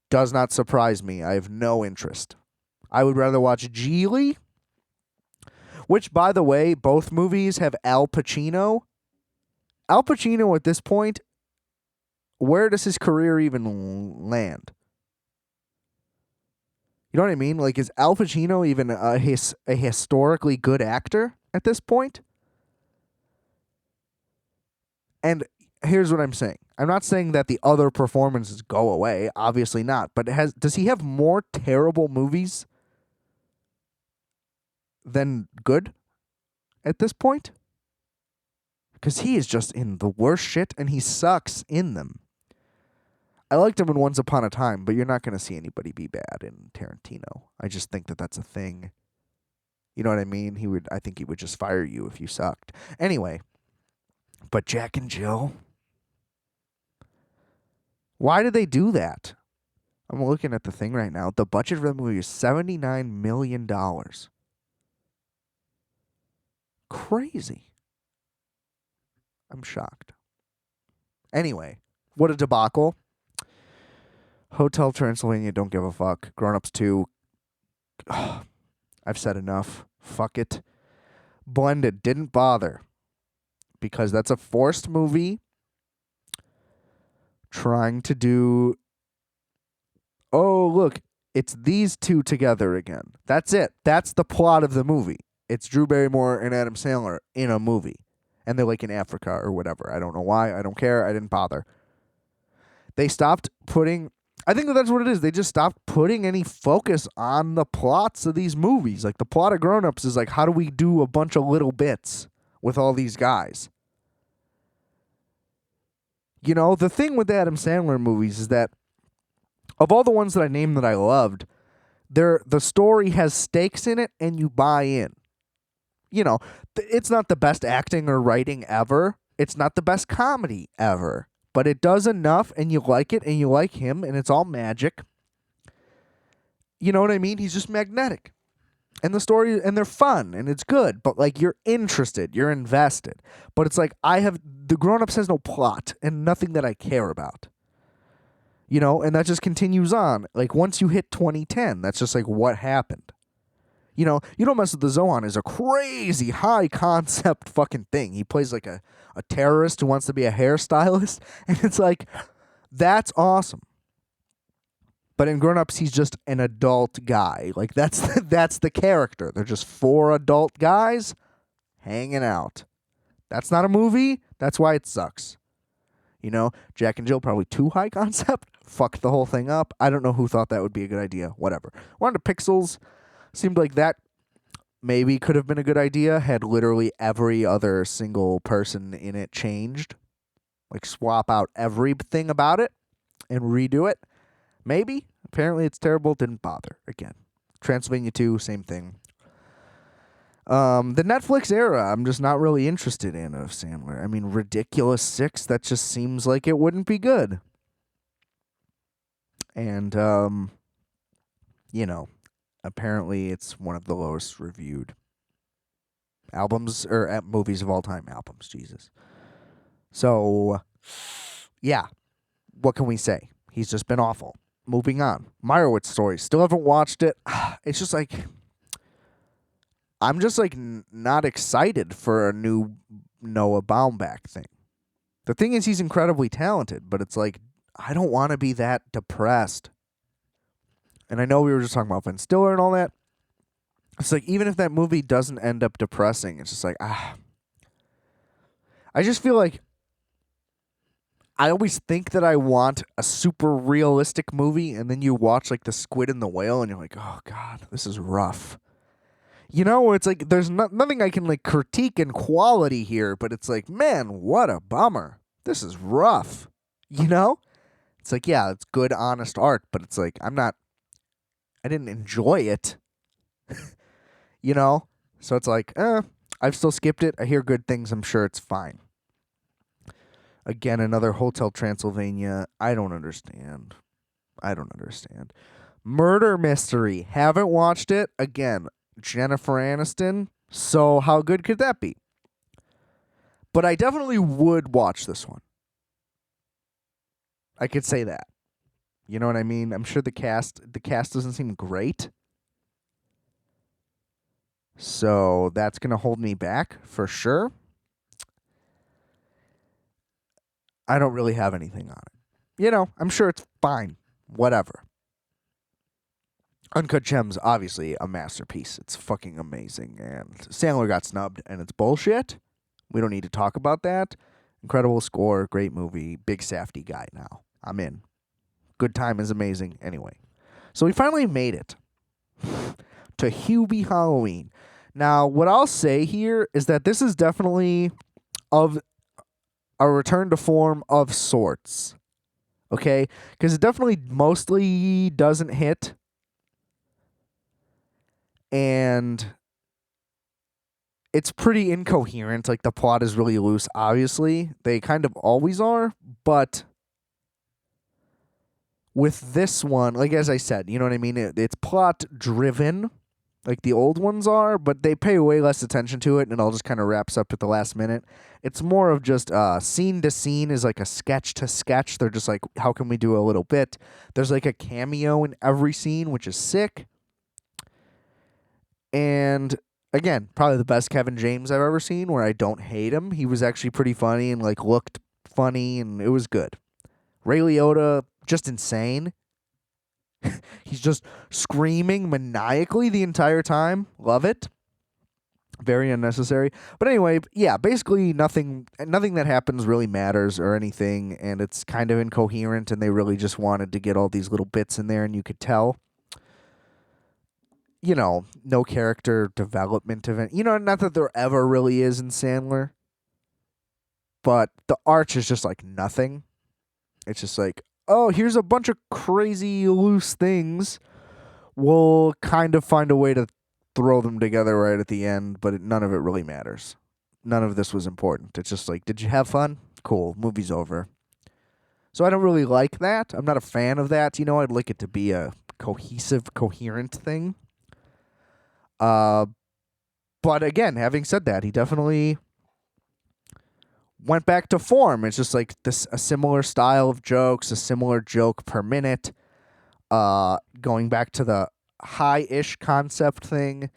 Does not surprise me. I have no interest. I would rather watch Geely, which, by the way, both movies have Al Pacino. Al Pacino at this point, where does his career even land? You know what I mean? Like, is Al Pacino even a historically good actor at this point? And here's what I'm saying. I'm not saying that the other performances go away. Obviously not. But does he have more terrible movies than good at this point? Because he is just in the worst shit, and he sucks in them. I liked him in Once Upon a Time, but you're not going to see anybody be bad in Tarantino. I just think that that's a thing. You know what I mean? I think he would just fire you if you sucked. Anyway, but Jack and Jill, why did they do that? I'm looking at the thing right now. The budget for the movie is $79 million. Crazy. I'm shocked. Anyway, what a debacle. Hotel Transylvania, don't give a fuck. Grown Ups 2, I've said enough. Fuck it. Blended, didn't bother. Because that's a forced movie trying to do, oh, look, it's these two together again. That's it. That's the plot of the movie. It's Drew Barrymore and Adam Sandler in a movie. And they're like in Africa or whatever. I don't know why. I don't care. I didn't bother. They stopped putting, I think that's what it is. They just stopped putting any focus on the plots of these movies. Like the plot of Grown Ups is like, how do we do a bunch of little bits with all these guys? You know, the thing with the Adam Sandler movies is that of all the ones that I named that I loved, the story has stakes in it and you buy in. You know, it's not the best acting or writing ever. It's not the best comedy ever. But it does enough and you like it and you like him and it's all magic. You know what I mean? He's just magnetic. And the story, and they're fun and it's good, but like you're interested, you're invested. But it's like the Grown Ups has no plot and nothing that I care about. You know, and that just continues on. Like once you hit 2010, that's just like what happened. You know, You Don't Mess with the Zohan is a crazy high concept fucking thing. He plays like a terrorist who wants to be a hairstylist. And it's like, that's awesome. But in Grown Ups, he's just an adult guy. Like that's the character. They're just four adult guys hanging out. That's not a movie. That's why it sucks. You know, Jack and Jill, probably too high concept. Fucked the whole thing up. I don't know who thought that would be a good idea. Whatever. One of the Pixels. Seemed like that maybe could have been a good idea had literally every other single person in it changed. Like swap out everything about it and redo it. Maybe. Apparently it's terrible. Didn't bother. Again. Transylvania 2, same thing. The Netflix era, I'm just not really interested in of Sandler. I mean, Ridiculous 6, that just seems like it wouldn't be good. And, you know, apparently it's one of the lowest reviewed albums, or movies of all time. Albums, Jesus. So, yeah. What can we say? He's just been awful. Moving on. Meyerowitz Story. Still haven't watched it. It's just like, I'm just like not excited for a new Noah Baumbach thing. The thing is, he's incredibly talented, but it's like, I don't want to be that depressed. And I know we were just talking about Ben Stiller and all that. It's like, even if that movie doesn't end up depressing, it's just like, I just feel like I always think that I want a super realistic movie, and then you watch like The Squid and the Whale, and you're like, oh God, this is rough. You know, it's like there's nothing I can like critique in quality here, but it's like, man, what a bummer. This is rough. You know? It's like, yeah, it's good, honest art, but it's like, I didn't enjoy it. You know? So it's like, I've still skipped it. I hear good things. I'm sure it's fine. Again, another Hotel Transylvania. I don't understand. Murder Mystery. Haven't watched it. Again, Jennifer Aniston. So how good could that be? But I definitely would watch this one. I could say that. You know what I mean? I'm sure the cast doesn't seem great. So that's going to hold me back for sure. I don't really have anything on it. You know, I'm sure it's fine. Whatever. Uncut Gems, obviously a masterpiece. It's fucking amazing. And Sandler got snubbed, and it's bullshit. We don't need to talk about that. Incredible score, great movie, big safety guy now. I'm in. Good time is amazing. Anyway, so we finally made it to Hubie Halloween. Now, what I'll say here is that this is definitely of a return to form of sorts. Okay? Because it definitely mostly doesn't hit. And it's pretty incoherent. Like, the plot is really loose, obviously. They kind of always are. But with this one, like as I said, you know what I mean? It's plot driven, like the old ones are, but they pay way less attention to it, and it all just kind of wraps up at the last minute. It's more of just scene to scene is like a sketch to sketch. They're just like, how can we do a little bit? There's like a cameo in every scene, which is sick. And again, probably the best Kevin James I've ever seen, where I don't hate him. He was actually pretty funny and like looked funny, and it was good. Ray Liotta, just insane. He's just screaming maniacally the entire time. Love it. Very unnecessary. But anyway, yeah, basically nothing that happens really matters or anything, and it's kind of incoherent, and they really just wanted to get all these little bits in there, and you could tell. You know, no character development event. You know, not that there ever really is in Sandler. But the arch is just like nothing. It's just like, oh, here's a bunch of crazy loose things. We'll kind of find a way to throw them together right at the end, but none of it really matters. None of this was important. It's just like, did you have fun? Cool, movie's over. So I don't really like that. I'm not a fan of that. You know, I'd like it to be a cohesive, coherent thing. But again, having said that, he definitely went back to form. It's just like this, a similar style of jokes, a similar joke per minute. Going back to the high-ish concept thing.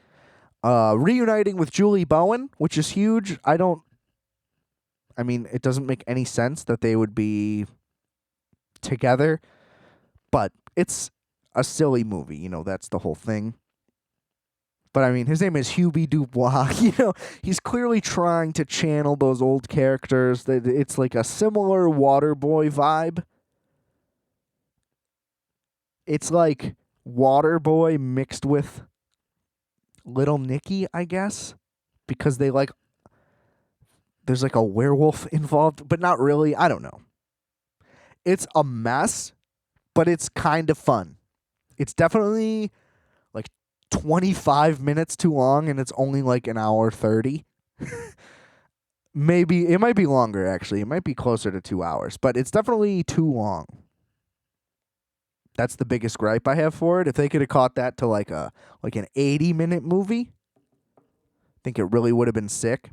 Reuniting with Julie Bowen, which is huge. I mean, it doesn't make any sense that they would be together, but it's a silly movie. You know, that's the whole thing. But I mean, his name is Hubie Dubois. You know, he's clearly trying to channel those old characters. It's like a similar Waterboy vibe. It's like Waterboy mixed with Little Nicky, I guess, because there's like a werewolf involved, but not really. I don't know. It's a mess, but it's kind of fun. It's definitely like 25 minutes too long, and it's only like an hour 30. Maybe it might be longer, actually. It might be closer to 2 hours, but it's definitely too long. That's the biggest gripe I have for it. If they could have caught that to like an 80-minute movie, I think it really would have been sick.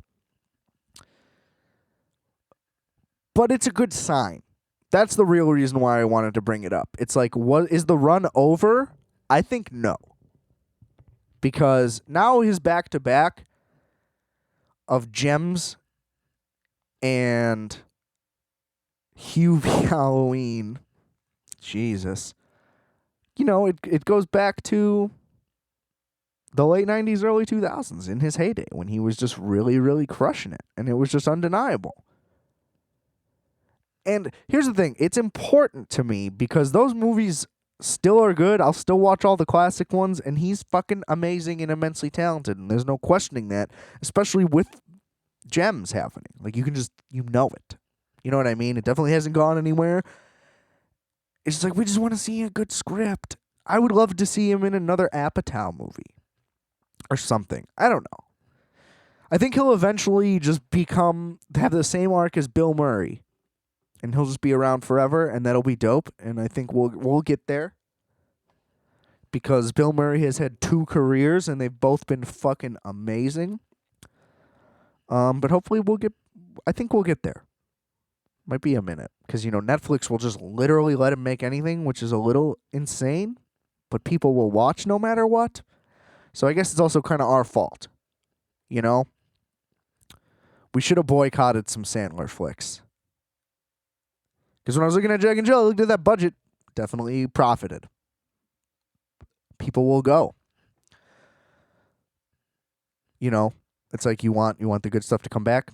But it's a good sign. That's the real reason why I wanted to bring it up. It's like, what is the run over? I think no. Because now his back-to-back of Gems and Hubie Halloween, Jesus, you know, it goes back to the late 90s, early 2000s in his heyday when he was just really, really crushing it. And it was just undeniable. And here's the thing. It's important to me because those movies still are good. I'll still watch all the classic ones. And he's fucking amazing and immensely talented. And there's no questioning that, especially with Gems happening. Like, you can just, you know it. You know what I mean? It definitely hasn't gone anywhere. It's just like, we just want to see a good script. I would love to see him in another Apatow movie. Or something. I don't know. I think he'll eventually just have the same arc as Bill Murray. And he'll just be around forever, and that'll be dope. And I think we'll get there. Because Bill Murray has had 2 careers, and they've both been fucking amazing. But hopefully we'll I think we'll get there. Might be a minute. Because, Netflix will just literally let him make anything, which is a little insane. But people will watch no matter what. So I guess it's also kind of our fault. We should have boycotted some Sandler flicks. Because when I was looking at Jack and Jill, I looked at that budget. Definitely profited. People will go. It's like you want the good stuff to come back.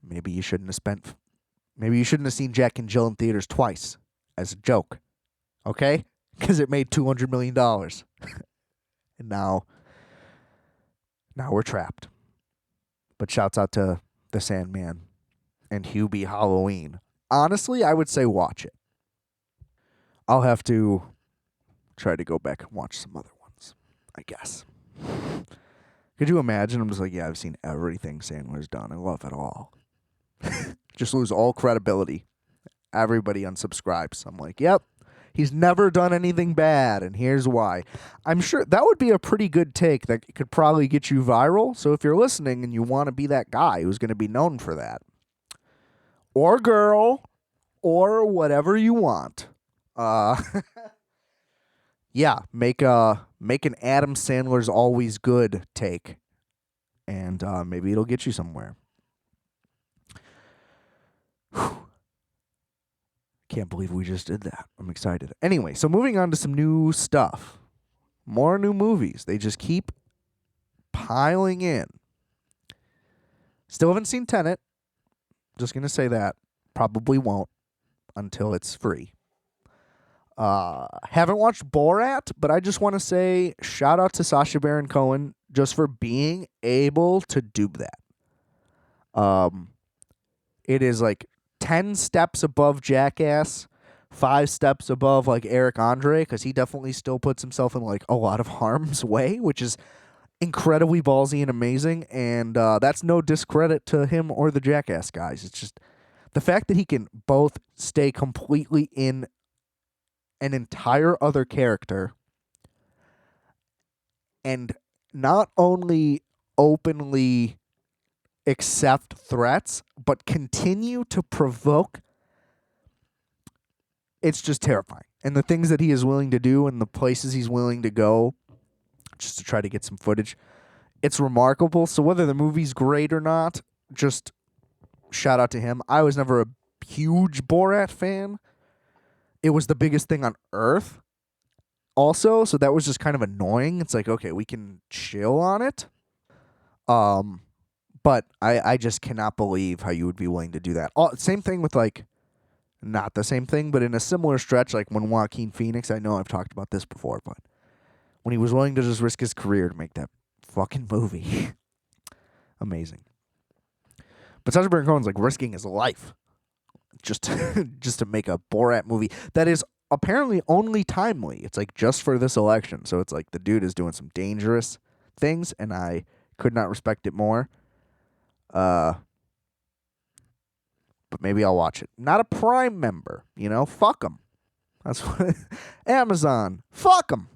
Maybe you shouldn't have seen Jack and Jill in theaters twice as a joke. Okay? Because it made $200 million. And now we're trapped. But shouts out to The Sandman and Hubie Halloween. Honestly, I would say watch it. I'll have to try to go back and watch some other ones, I guess. Could you imagine? I'm just like, yeah, I've seen everything Sandler's done. I love it all. Just lose all credibility. Everybody unsubscribes. I'm like, yep, he's never done anything bad, and here's why. I'm sure that would be a pretty good take that could probably get you viral. So if you're listening and you want to be that guy who's going to be known for that, or girl, or whatever you want, yeah, make an Adam Sandler's Always Good take, and maybe it'll get you somewhere. Whew. Can't believe we just did that. I'm excited. Anyway, so moving on to some new stuff. More new movies. They just keep piling in. Still haven't seen Tenet. Just going to say that. Probably won't until it's free. Haven't watched Borat, but I just want to say shout out to Sacha Baron Cohen just for being able to do that. It is like 10 steps above Jackass, 5 steps above like Eric Andre, because he definitely still puts himself in like a lot of harm's way, which is incredibly ballsy and amazing. And that's no discredit to him or the Jackass guys. It's just the fact that he can both stay completely in an entire other character and not only openly accept threats, but continue to provoke. It's just terrifying. And the things that he is willing to do and the places he's willing to go just to try to get some footage, it's remarkable. So whether the movie's great or not, just shout out to him. I was never a huge Borat fan. It was the biggest thing on earth also, so that was just kind of annoying. It's like, okay, we can chill on it. But I just cannot believe how you would be willing to do that. Same thing with, like, not the same thing, but in a similar stretch, like when Joaquin Phoenix, I know I've talked about this before, but when he was willing to just risk his career to make that fucking movie. Amazing. But Sacha Baron Cohen's like risking his life just to make a Borat movie that is apparently only timely. It's like just for this election. So it's like the dude is doing some dangerous things, and I could not respect it more. But maybe I'll watch it. Not a Prime member, fuck them. That's what Amazon, fuck them.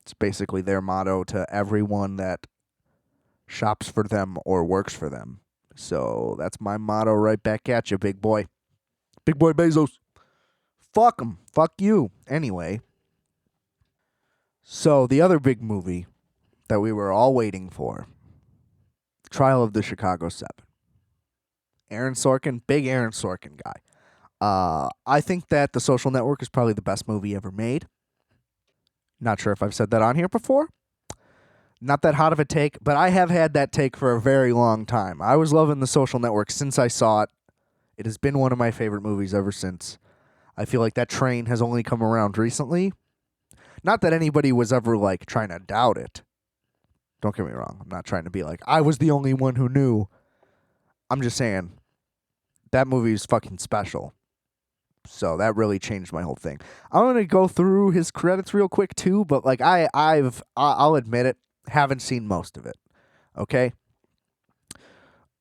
It's basically their motto to everyone that shops for them or works for them. So that's my motto right back at you, big boy. Big boy Bezos. Fuck them. Fuck you. Anyway. So the other big movie that we were all waiting for, Trial of the Chicago 7. Aaron Sorkin, big Aaron Sorkin guy. I think that The Social Network is probably the best movie ever made. Not sure if I've said that on here before. Not that hot of a take, but I have had that take for a very long time. I was loving The Social Network since I saw it. It has been one of my favorite movies ever since. I feel like that train has only come around recently. Not that anybody was ever, like, trying to doubt it. Don't get me wrong. I'm not trying to be like, I was the only one who knew. I'm just saying, that movie is fucking special. So that really changed my whole thing. I'm going to go through his credits real quick, too, but, like, I'll admit it, haven't seen most of it. Okay?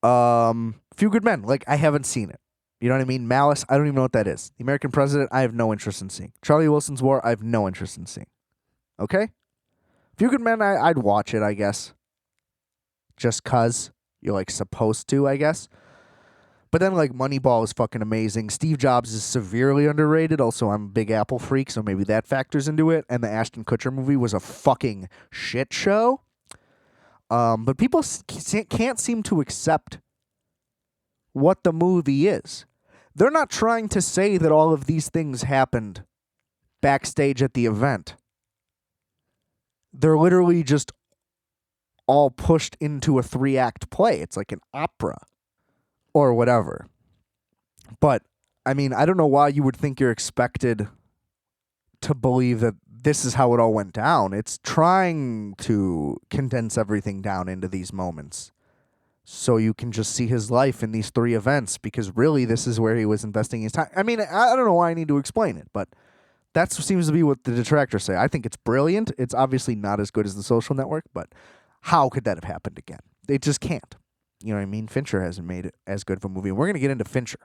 Few Good Men, like, I haven't seen it. You know what I mean? Malice, I don't even know what that is. The American President, I have no interest in seeing. Charlie Wilson's War, I have no interest in seeing. Okay? Few Good Men, I'd watch it, I guess. Just 'cause. you're like supposed to, I guess. But then like Moneyball is fucking amazing. Steve Jobs is severely underrated. Also, I'm a big Apple freak, so maybe that factors into it. And the Ashton Kutcher movie was a fucking shit show. But people can't seem to accept what the movie is. They're not trying to say that all of these things happened backstage at the event. They're literally just all pushed into a 3-act play. It's like an opera or whatever. But, I mean, I don't know why you would think you're expected to believe that this is how it all went down. It's trying to condense everything down into these moments so you can just see his life in these 3 events, because really this is where he was investing his time. I mean, I don't know why I need to explain it, but that seems to be what the detractors say. I think it's brilliant. It's obviously not as good as The Social Network, but how could that have happened again? They just can't. You know what I mean? Fincher hasn't made it as good of a movie. And we're going to get into Fincher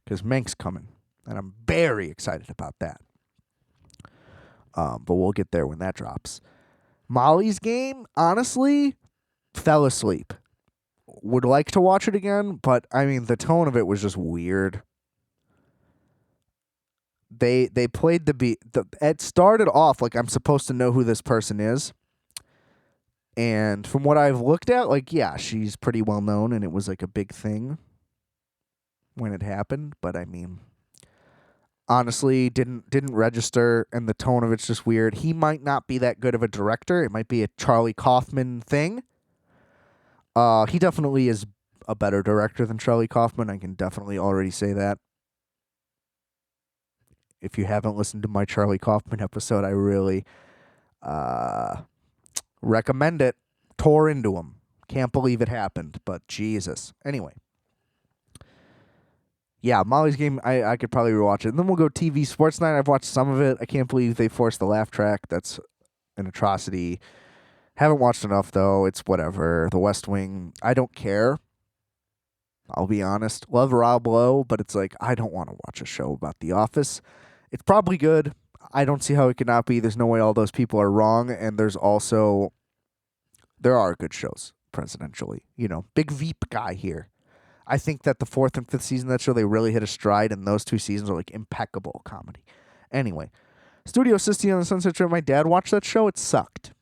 because Mank's coming, and I'm very excited about that. But we'll get there when that drops. Molly's Game, honestly, fell asleep. Would like to watch it again, but I mean, the tone of it was just weird. They played the beat. It started off like I'm supposed to know who this person is. And from what I've looked at, like, yeah, she's pretty well known, and it was like a big thing when it happened. But I mean, honestly, didn't register, and the tone of it's just weird. He might not be that good of a director. It might be a Charlie Kaufman thing. He definitely is a better director than Charlie Kaufman. I can definitely already say that. If you haven't listened to my Charlie Kaufman episode, I really recommend it. Tore into him. Can't believe it happened, but Jesus. Anyway. Yeah, Molly's Game, I could probably rewatch it. And then we'll go TV Sports Night. I've watched some of it. I can't believe they forced the laugh track. That's an atrocity. Haven't watched enough, though. It's whatever. The West Wing, I don't care. I'll be honest. Love Rob Lowe, but it's like, I don't want to watch a show about The Office. It's probably good. I don't see how it could not be. There's no way all those people are wrong. And there are good shows, presidentially. You know, big Veep guy here. I think that the 4th and 5th season of that show, they really hit a stride, and those 2 seasons are like impeccable comedy. Anyway, Studio 60 on the Sunset Strip. My dad watched that show. It sucked.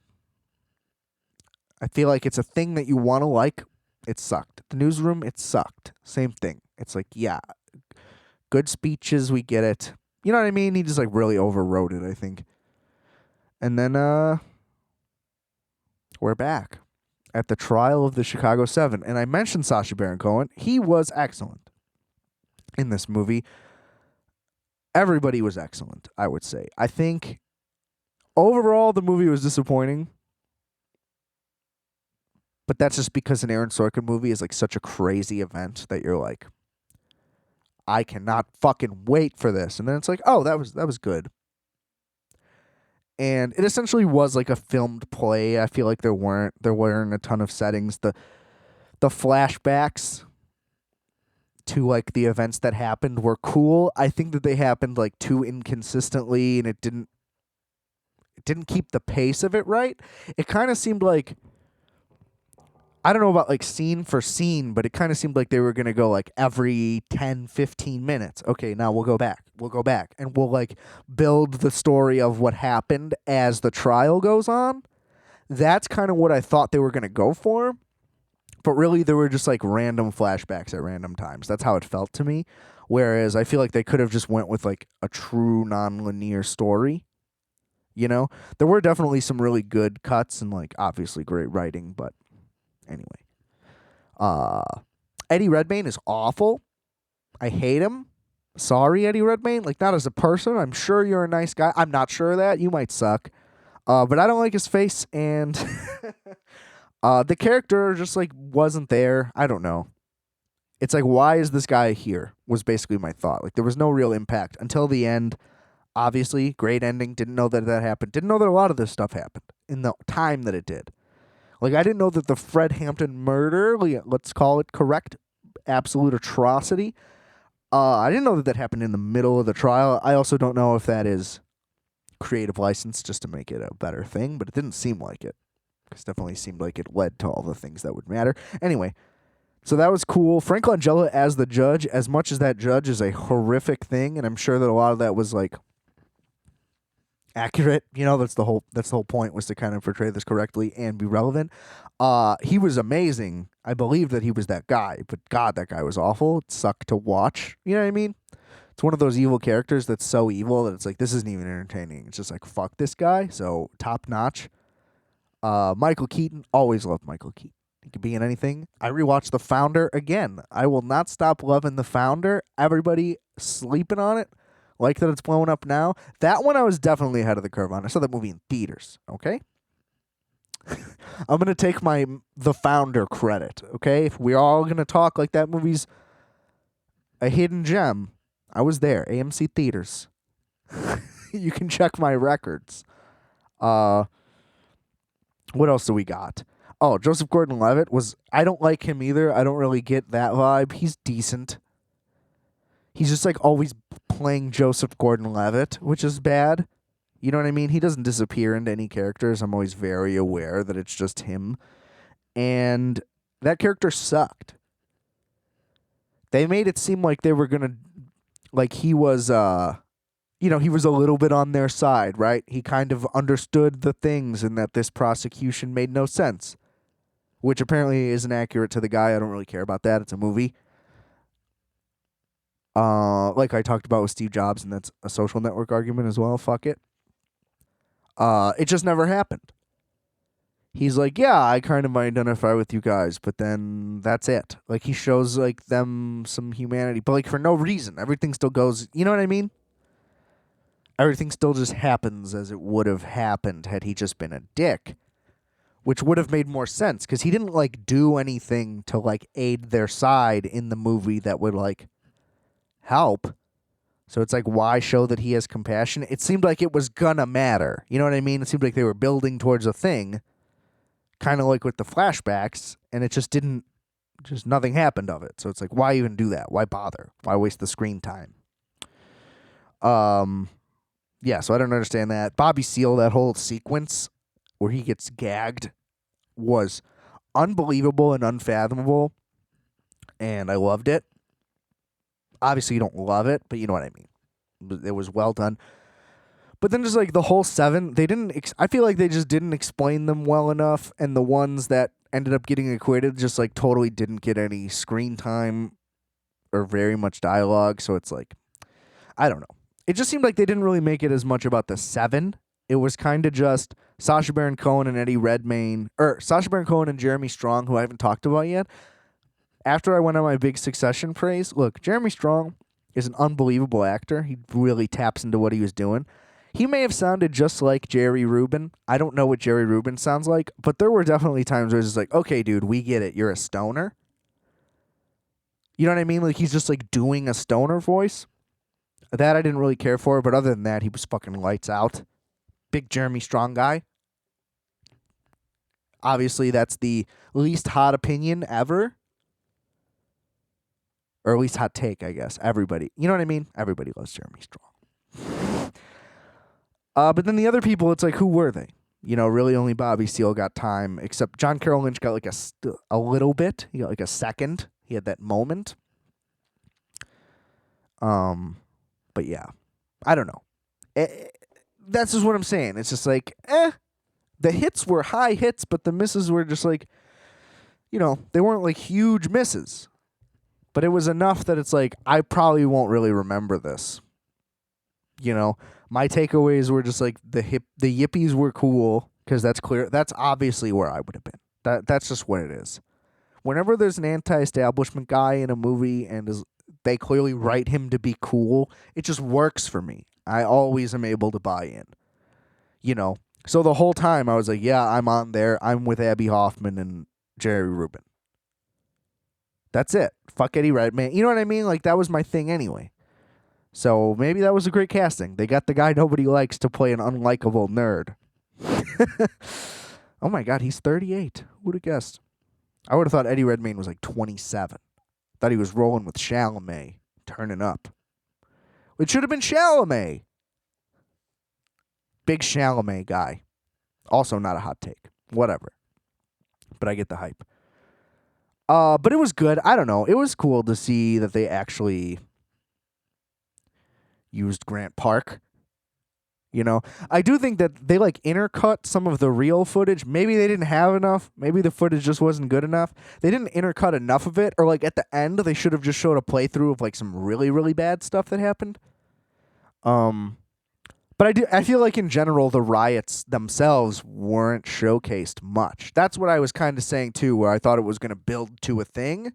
I feel like it's a thing that you want to like. It sucked. The Newsroom, it sucked. Same thing. It's like, yeah, good speeches, we get it. You know what I mean? He just like really overrode it, I think. And then we're back at the trial of the Chicago 7. And I mentioned Sacha Baron Cohen. He was excellent in this movie. Everybody was excellent, I would say. I think overall the movie was disappointing. But that's just because an Aaron Sorkin movie is like such a crazy event that you're like, I cannot fucking wait for this. And then it's like, oh, that was good. And it essentially was like a filmed play. I feel like there weren't a ton of settings. The flashbacks to like the events that happened were cool. I think that they happened like too inconsistently, and it didn't keep the pace of it right. It kind of seemed like, I don't know about like scene for scene, but it kind of seemed like they were going to go like every 10, 15 minutes. Okay, now we'll go back. And we'll like build the story of what happened as the trial goes on. That's kind of what I thought they were going to go for. But really, there were just like random flashbacks at random times. That's how it felt to me. Whereas I feel like they could have just went with like a true non-linear story. You know? There were definitely some really good cuts and like obviously great writing, but anyway, Eddie Redmayne is awful. I hate him. Sorry, Eddie Redmayne. Like, not as a person. I'm sure you're a nice guy. I'm not sure of that. You might suck. But I don't like his face, and the character just, like, wasn't there. I don't know. It's like, why is this guy here, was basically my thought. Like, there was no real impact until the end. Obviously, great ending. Didn't know that happened. Didn't know that a lot of this stuff happened in the time that it did. Like, I didn't know that the Fred Hampton murder, let's call it correct, absolute atrocity, I didn't know that happened in the middle of the trial. I also don't know if that is creative license just to make it a better thing, but it didn't seem like it. Because definitely seemed like it led to all the things that would matter. Anyway, so that was cool. Frank Langella as the judge, as much as that judge is a horrific thing, and I'm sure that a lot of that was like accurate. That's the whole point, was to kind of portray this correctly and be relevant. He was amazing. I believe that he was that guy, but God, that guy was awful. It sucked to watch. You know what I mean? It's one of those evil characters that's so evil that it's like, this isn't even entertaining. It's just like, fuck this guy. So top notch. Michael Keaton, always loved Michael Keaton. He could be in anything. I rewatched The Founder again. I will not stop loving The Founder. Everybody sleeping on it. Like that it's blowing up now. That one I was definitely ahead of the curve on. I saw that movie in theaters, okay? I'm going to take The Founder credit, okay? If we're all going to talk like that movie's a hidden gem, I was there. AMC Theaters. You can check my records. What else do we got? Oh, Joseph Gordon-Levitt I don't like him either. I don't really get that vibe. He's decent. He's just like always playing Joseph Gordon-Levitt, which is bad. You know what I mean? He doesn't disappear into any characters. I'm always very aware that it's just him. And that character sucked. They made it seem like they were going to, like he was, he was a little bit on their side, right? He kind of understood the things and that this prosecution made no sense, which apparently isn't accurate to the guy. I don't really care about that. It's a movie. Like I talked about with Steve Jobs, and that's a Social Network argument as well. Fuck it. It just never happened. He's like, yeah, I kind of identify with you guys, but then that's it. Like, he shows, like, them some humanity, but, like, for no reason. Everything still goes, you know what I mean? Everything still just happens as it would have happened had he just been a dick, which would have made more sense, because he didn't, like, do anything to, like, aid their side in the movie that would, like, help. So it's like, why show that he has compassion? It seemed like it was gonna matter. You know what I mean? It seemed like they were building towards a thing, kind of like with the flashbacks, and it just didn't, just nothing happened of it. So it's like, why even do that? Why bother? Why waste the screen time? Yeah, so I don't understand that. Bobby Seale, that whole sequence where he gets gagged was unbelievable and unfathomable, and I loved it. Obviously, you don't love it, but you know what I mean. It was well done. But then just like the whole 7, they didn't. I feel like they just didn't explain them well enough, and the ones that ended up getting acquitted just like totally didn't get any screen time or very much dialogue. So it's like, I don't know. It just seemed like they didn't really make it as much about the 7. It was kind of just Sacha Baron Cohen and Eddie Redmayne, or Sacha Baron Cohen and Jeremy Strong, who I haven't talked about yet. After I went on my big Succession praise, look, Jeremy Strong is an unbelievable actor. He really taps into what he was doing. He may have sounded just like Jerry Rubin. I don't know what Jerry Rubin sounds like, but there were definitely times where it's just like, okay, dude, we get it. You're a stoner. You know what I mean? Like, he's just like doing a stoner voice. That I didn't really care for, but other than that, he was fucking lights out. Big Jeremy Strong guy. Obviously, that's the least hot opinion ever. Or at least hot take, I guess. Everybody. You know what I mean? Everybody loves Jeremy Strong. But then the other people, it's like, who were they? You know, really only Bobby Seale got time, except John Carroll Lynch got like a little bit. He got like a second. He had that moment. But yeah, I don't know. That's just what I'm saying. It's just like, the hits were high hits, but the misses were just like, you know, they weren't like huge misses. But it was enough that it's like, I probably won't really remember this. You know, my takeaways were just like the yippies were cool, because that's clear. That's obviously where I would have been. That's just what it is. Whenever there's an anti-establishment guy in a movie and they clearly write him to be cool, it just works for me. I always am able to buy in. You know, so the whole time I was like, yeah, I'm on there. I'm with Abby Hoffman and Jerry Rubin. That's it. Fuck Eddie Redmayne. You know what I mean? Like, that was my thing anyway. So maybe that was a great casting. They got the guy nobody likes to play an unlikable nerd. Oh my God, he's 38. Who would have guessed? I would have thought Eddie Redmayne was like 27. Thought he was rolling with Chalamet, turning up. It should have been Chalamet. Big Chalamet guy. Also not a hot take. Whatever. but I get the hype. But it was good. I don't know. It was cool to see that they actually used Grant Park. You know, I do think that they like intercut some of the real footage. Maybe they didn't have enough. Maybe the footage just wasn't good enough. They didn't intercut enough of it, or like at the end, they should have just showed a playthrough of like some really, really bad stuff that happened. But I feel like in general the riots themselves weren't showcased much. That's what I was kind of saying too, where I thought it was going to build to a thing.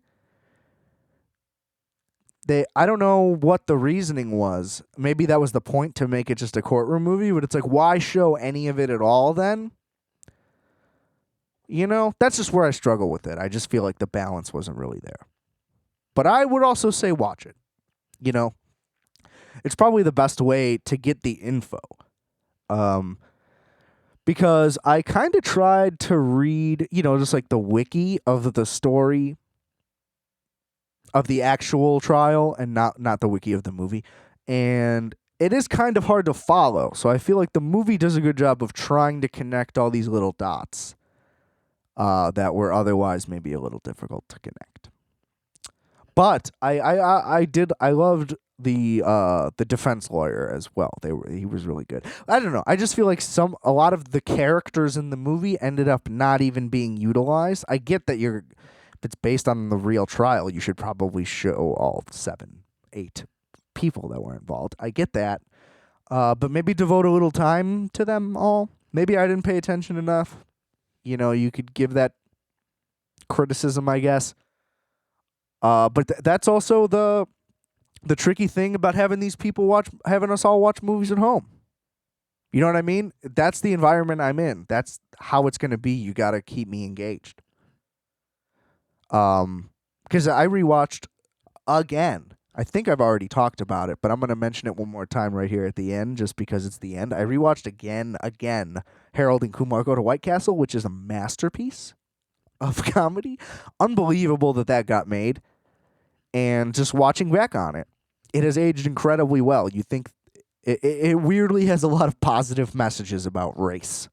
I don't know what the reasoning was. Maybe that was the point, to make it just a courtroom movie, but it's like, why show any of it at all then? You know, that's just where I struggle with it. I just feel like the balance wasn't really there. But I would also say watch it. You know, it's probably the best way to get the info. Because I kind of tried to read, you know, just like the wiki of the story of the actual trial, and not the wiki of the movie. And it is kind of hard to follow. So I feel like the movie does a good job of trying to connect all these little dots that were otherwise maybe a little difficult to connect. But I loved the defense lawyer as well. He was really good. I don't know. I just feel like a lot of the characters in the movie ended up not even being utilized. I get that if it's based on the real trial, you should probably show all 7, 8 people that were involved. I get that. But maybe devote a little time to them all. Maybe I didn't pay attention enough. You know, you could give that criticism, I guess. But that's also the tricky thing about having us all watch movies at home. You know what I mean? That's the environment I'm in. That's how it's going to be. You got to keep me engaged. Because I rewatched again. I think I've already talked about it, but I'm going to mention it one more time right here at the end, just because it's the end. I rewatched again, Harold and Kumar Go to White Castle, which is a masterpiece of comedy. Unbelievable that got made. And just watching back on it, it has aged incredibly well. You think it weirdly has a lot of positive messages about race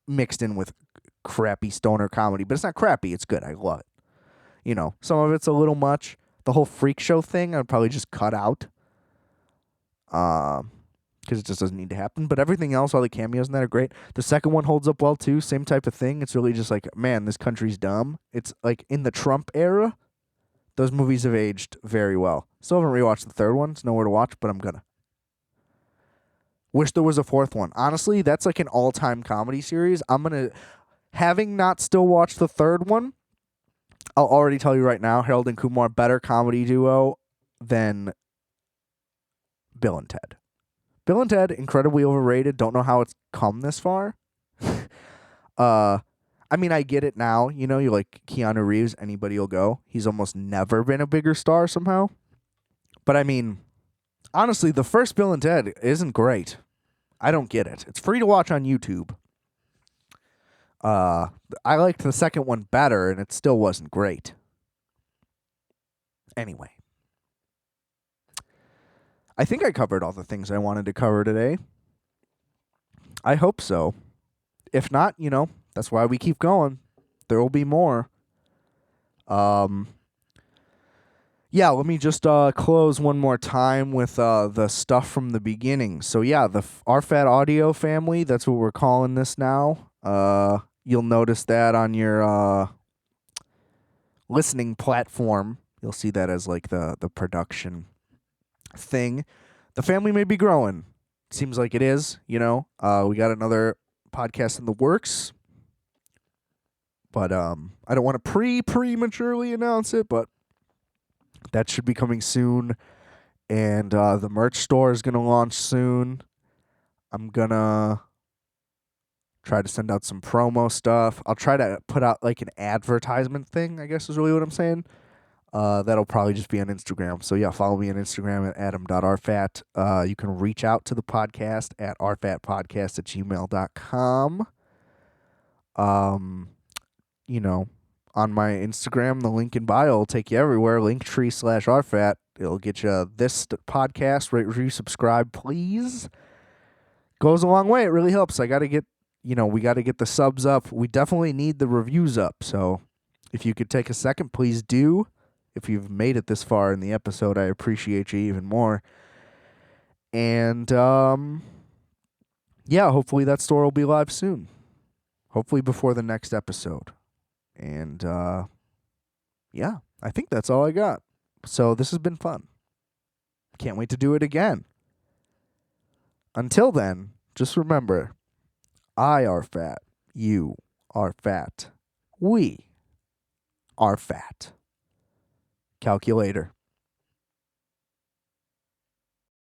mixed in with crappy stoner comedy, but it's not crappy. It's good. I love it. You know, some of it's a little much. The whole freak show thing, I'd probably just cut out. Because it just doesn't need to happen. But everything else, all the cameos in that are great. The second one holds up well, too. Same type of thing. It's really just like, man, this country's dumb. It's like in the Trump era, those movies have aged very well. Still haven't rewatched the third one. It's nowhere to watch, but I'm gonna. Wish there was a fourth one. Honestly, that's like an all-time comedy series. Having not still watched the third one, I'll already tell you right now, Harold and Kumar, better comedy duo than Bill and Ted. Bill and Ted, incredibly overrated. Don't know how it's come this far. I mean, I get it now. You know, you're like Keanu Reeves, anybody will go. He's almost never been a bigger star somehow. But I mean, honestly, the first Bill and Ted isn't great. I don't get it. It's free to watch on YouTube. I liked the second one better, and it still wasn't great. Anyway. I think I covered all the things I wanted to cover today. I hope so. If not, you know, that's why we keep going. There will be more. Yeah, let me just close one more time with the stuff from the beginning. So yeah, the RFAT audio family, that's what we're calling this now. You'll notice that on your listening platform. You'll see that as like the production thing. The family may be growing. Seems like it is, you know. We got another podcast in the works. But I don't want to prematurely announce it, but that should be coming soon. And the merch store is going to launch soon. I'm going to try to send out some promo stuff. I'll try to put out like an advertisement thing, I guess is really what I'm saying. That'll probably just be on Instagram. So yeah, follow me on Instagram at adam.rfat. You can reach out to the podcast at rfatpodcast@gmail.com. You know, on my Instagram, the link in bio will take you everywhere. Linktree/rfat. It'll get you this podcast. Rate, review, subscribe, please. Goes a long way. It really helps. I got to get we got to get the subs up. We definitely need the reviews up. So if you could take a second, please do. If you've made it this far in the episode, I appreciate you even more. And yeah, hopefully that store will be live soon. Hopefully before the next episode. And yeah, I think that's all I got. So this has been fun. Can't wait to do it again. Until then, just remember, I are fat. You are fat. We are fat. Calculator.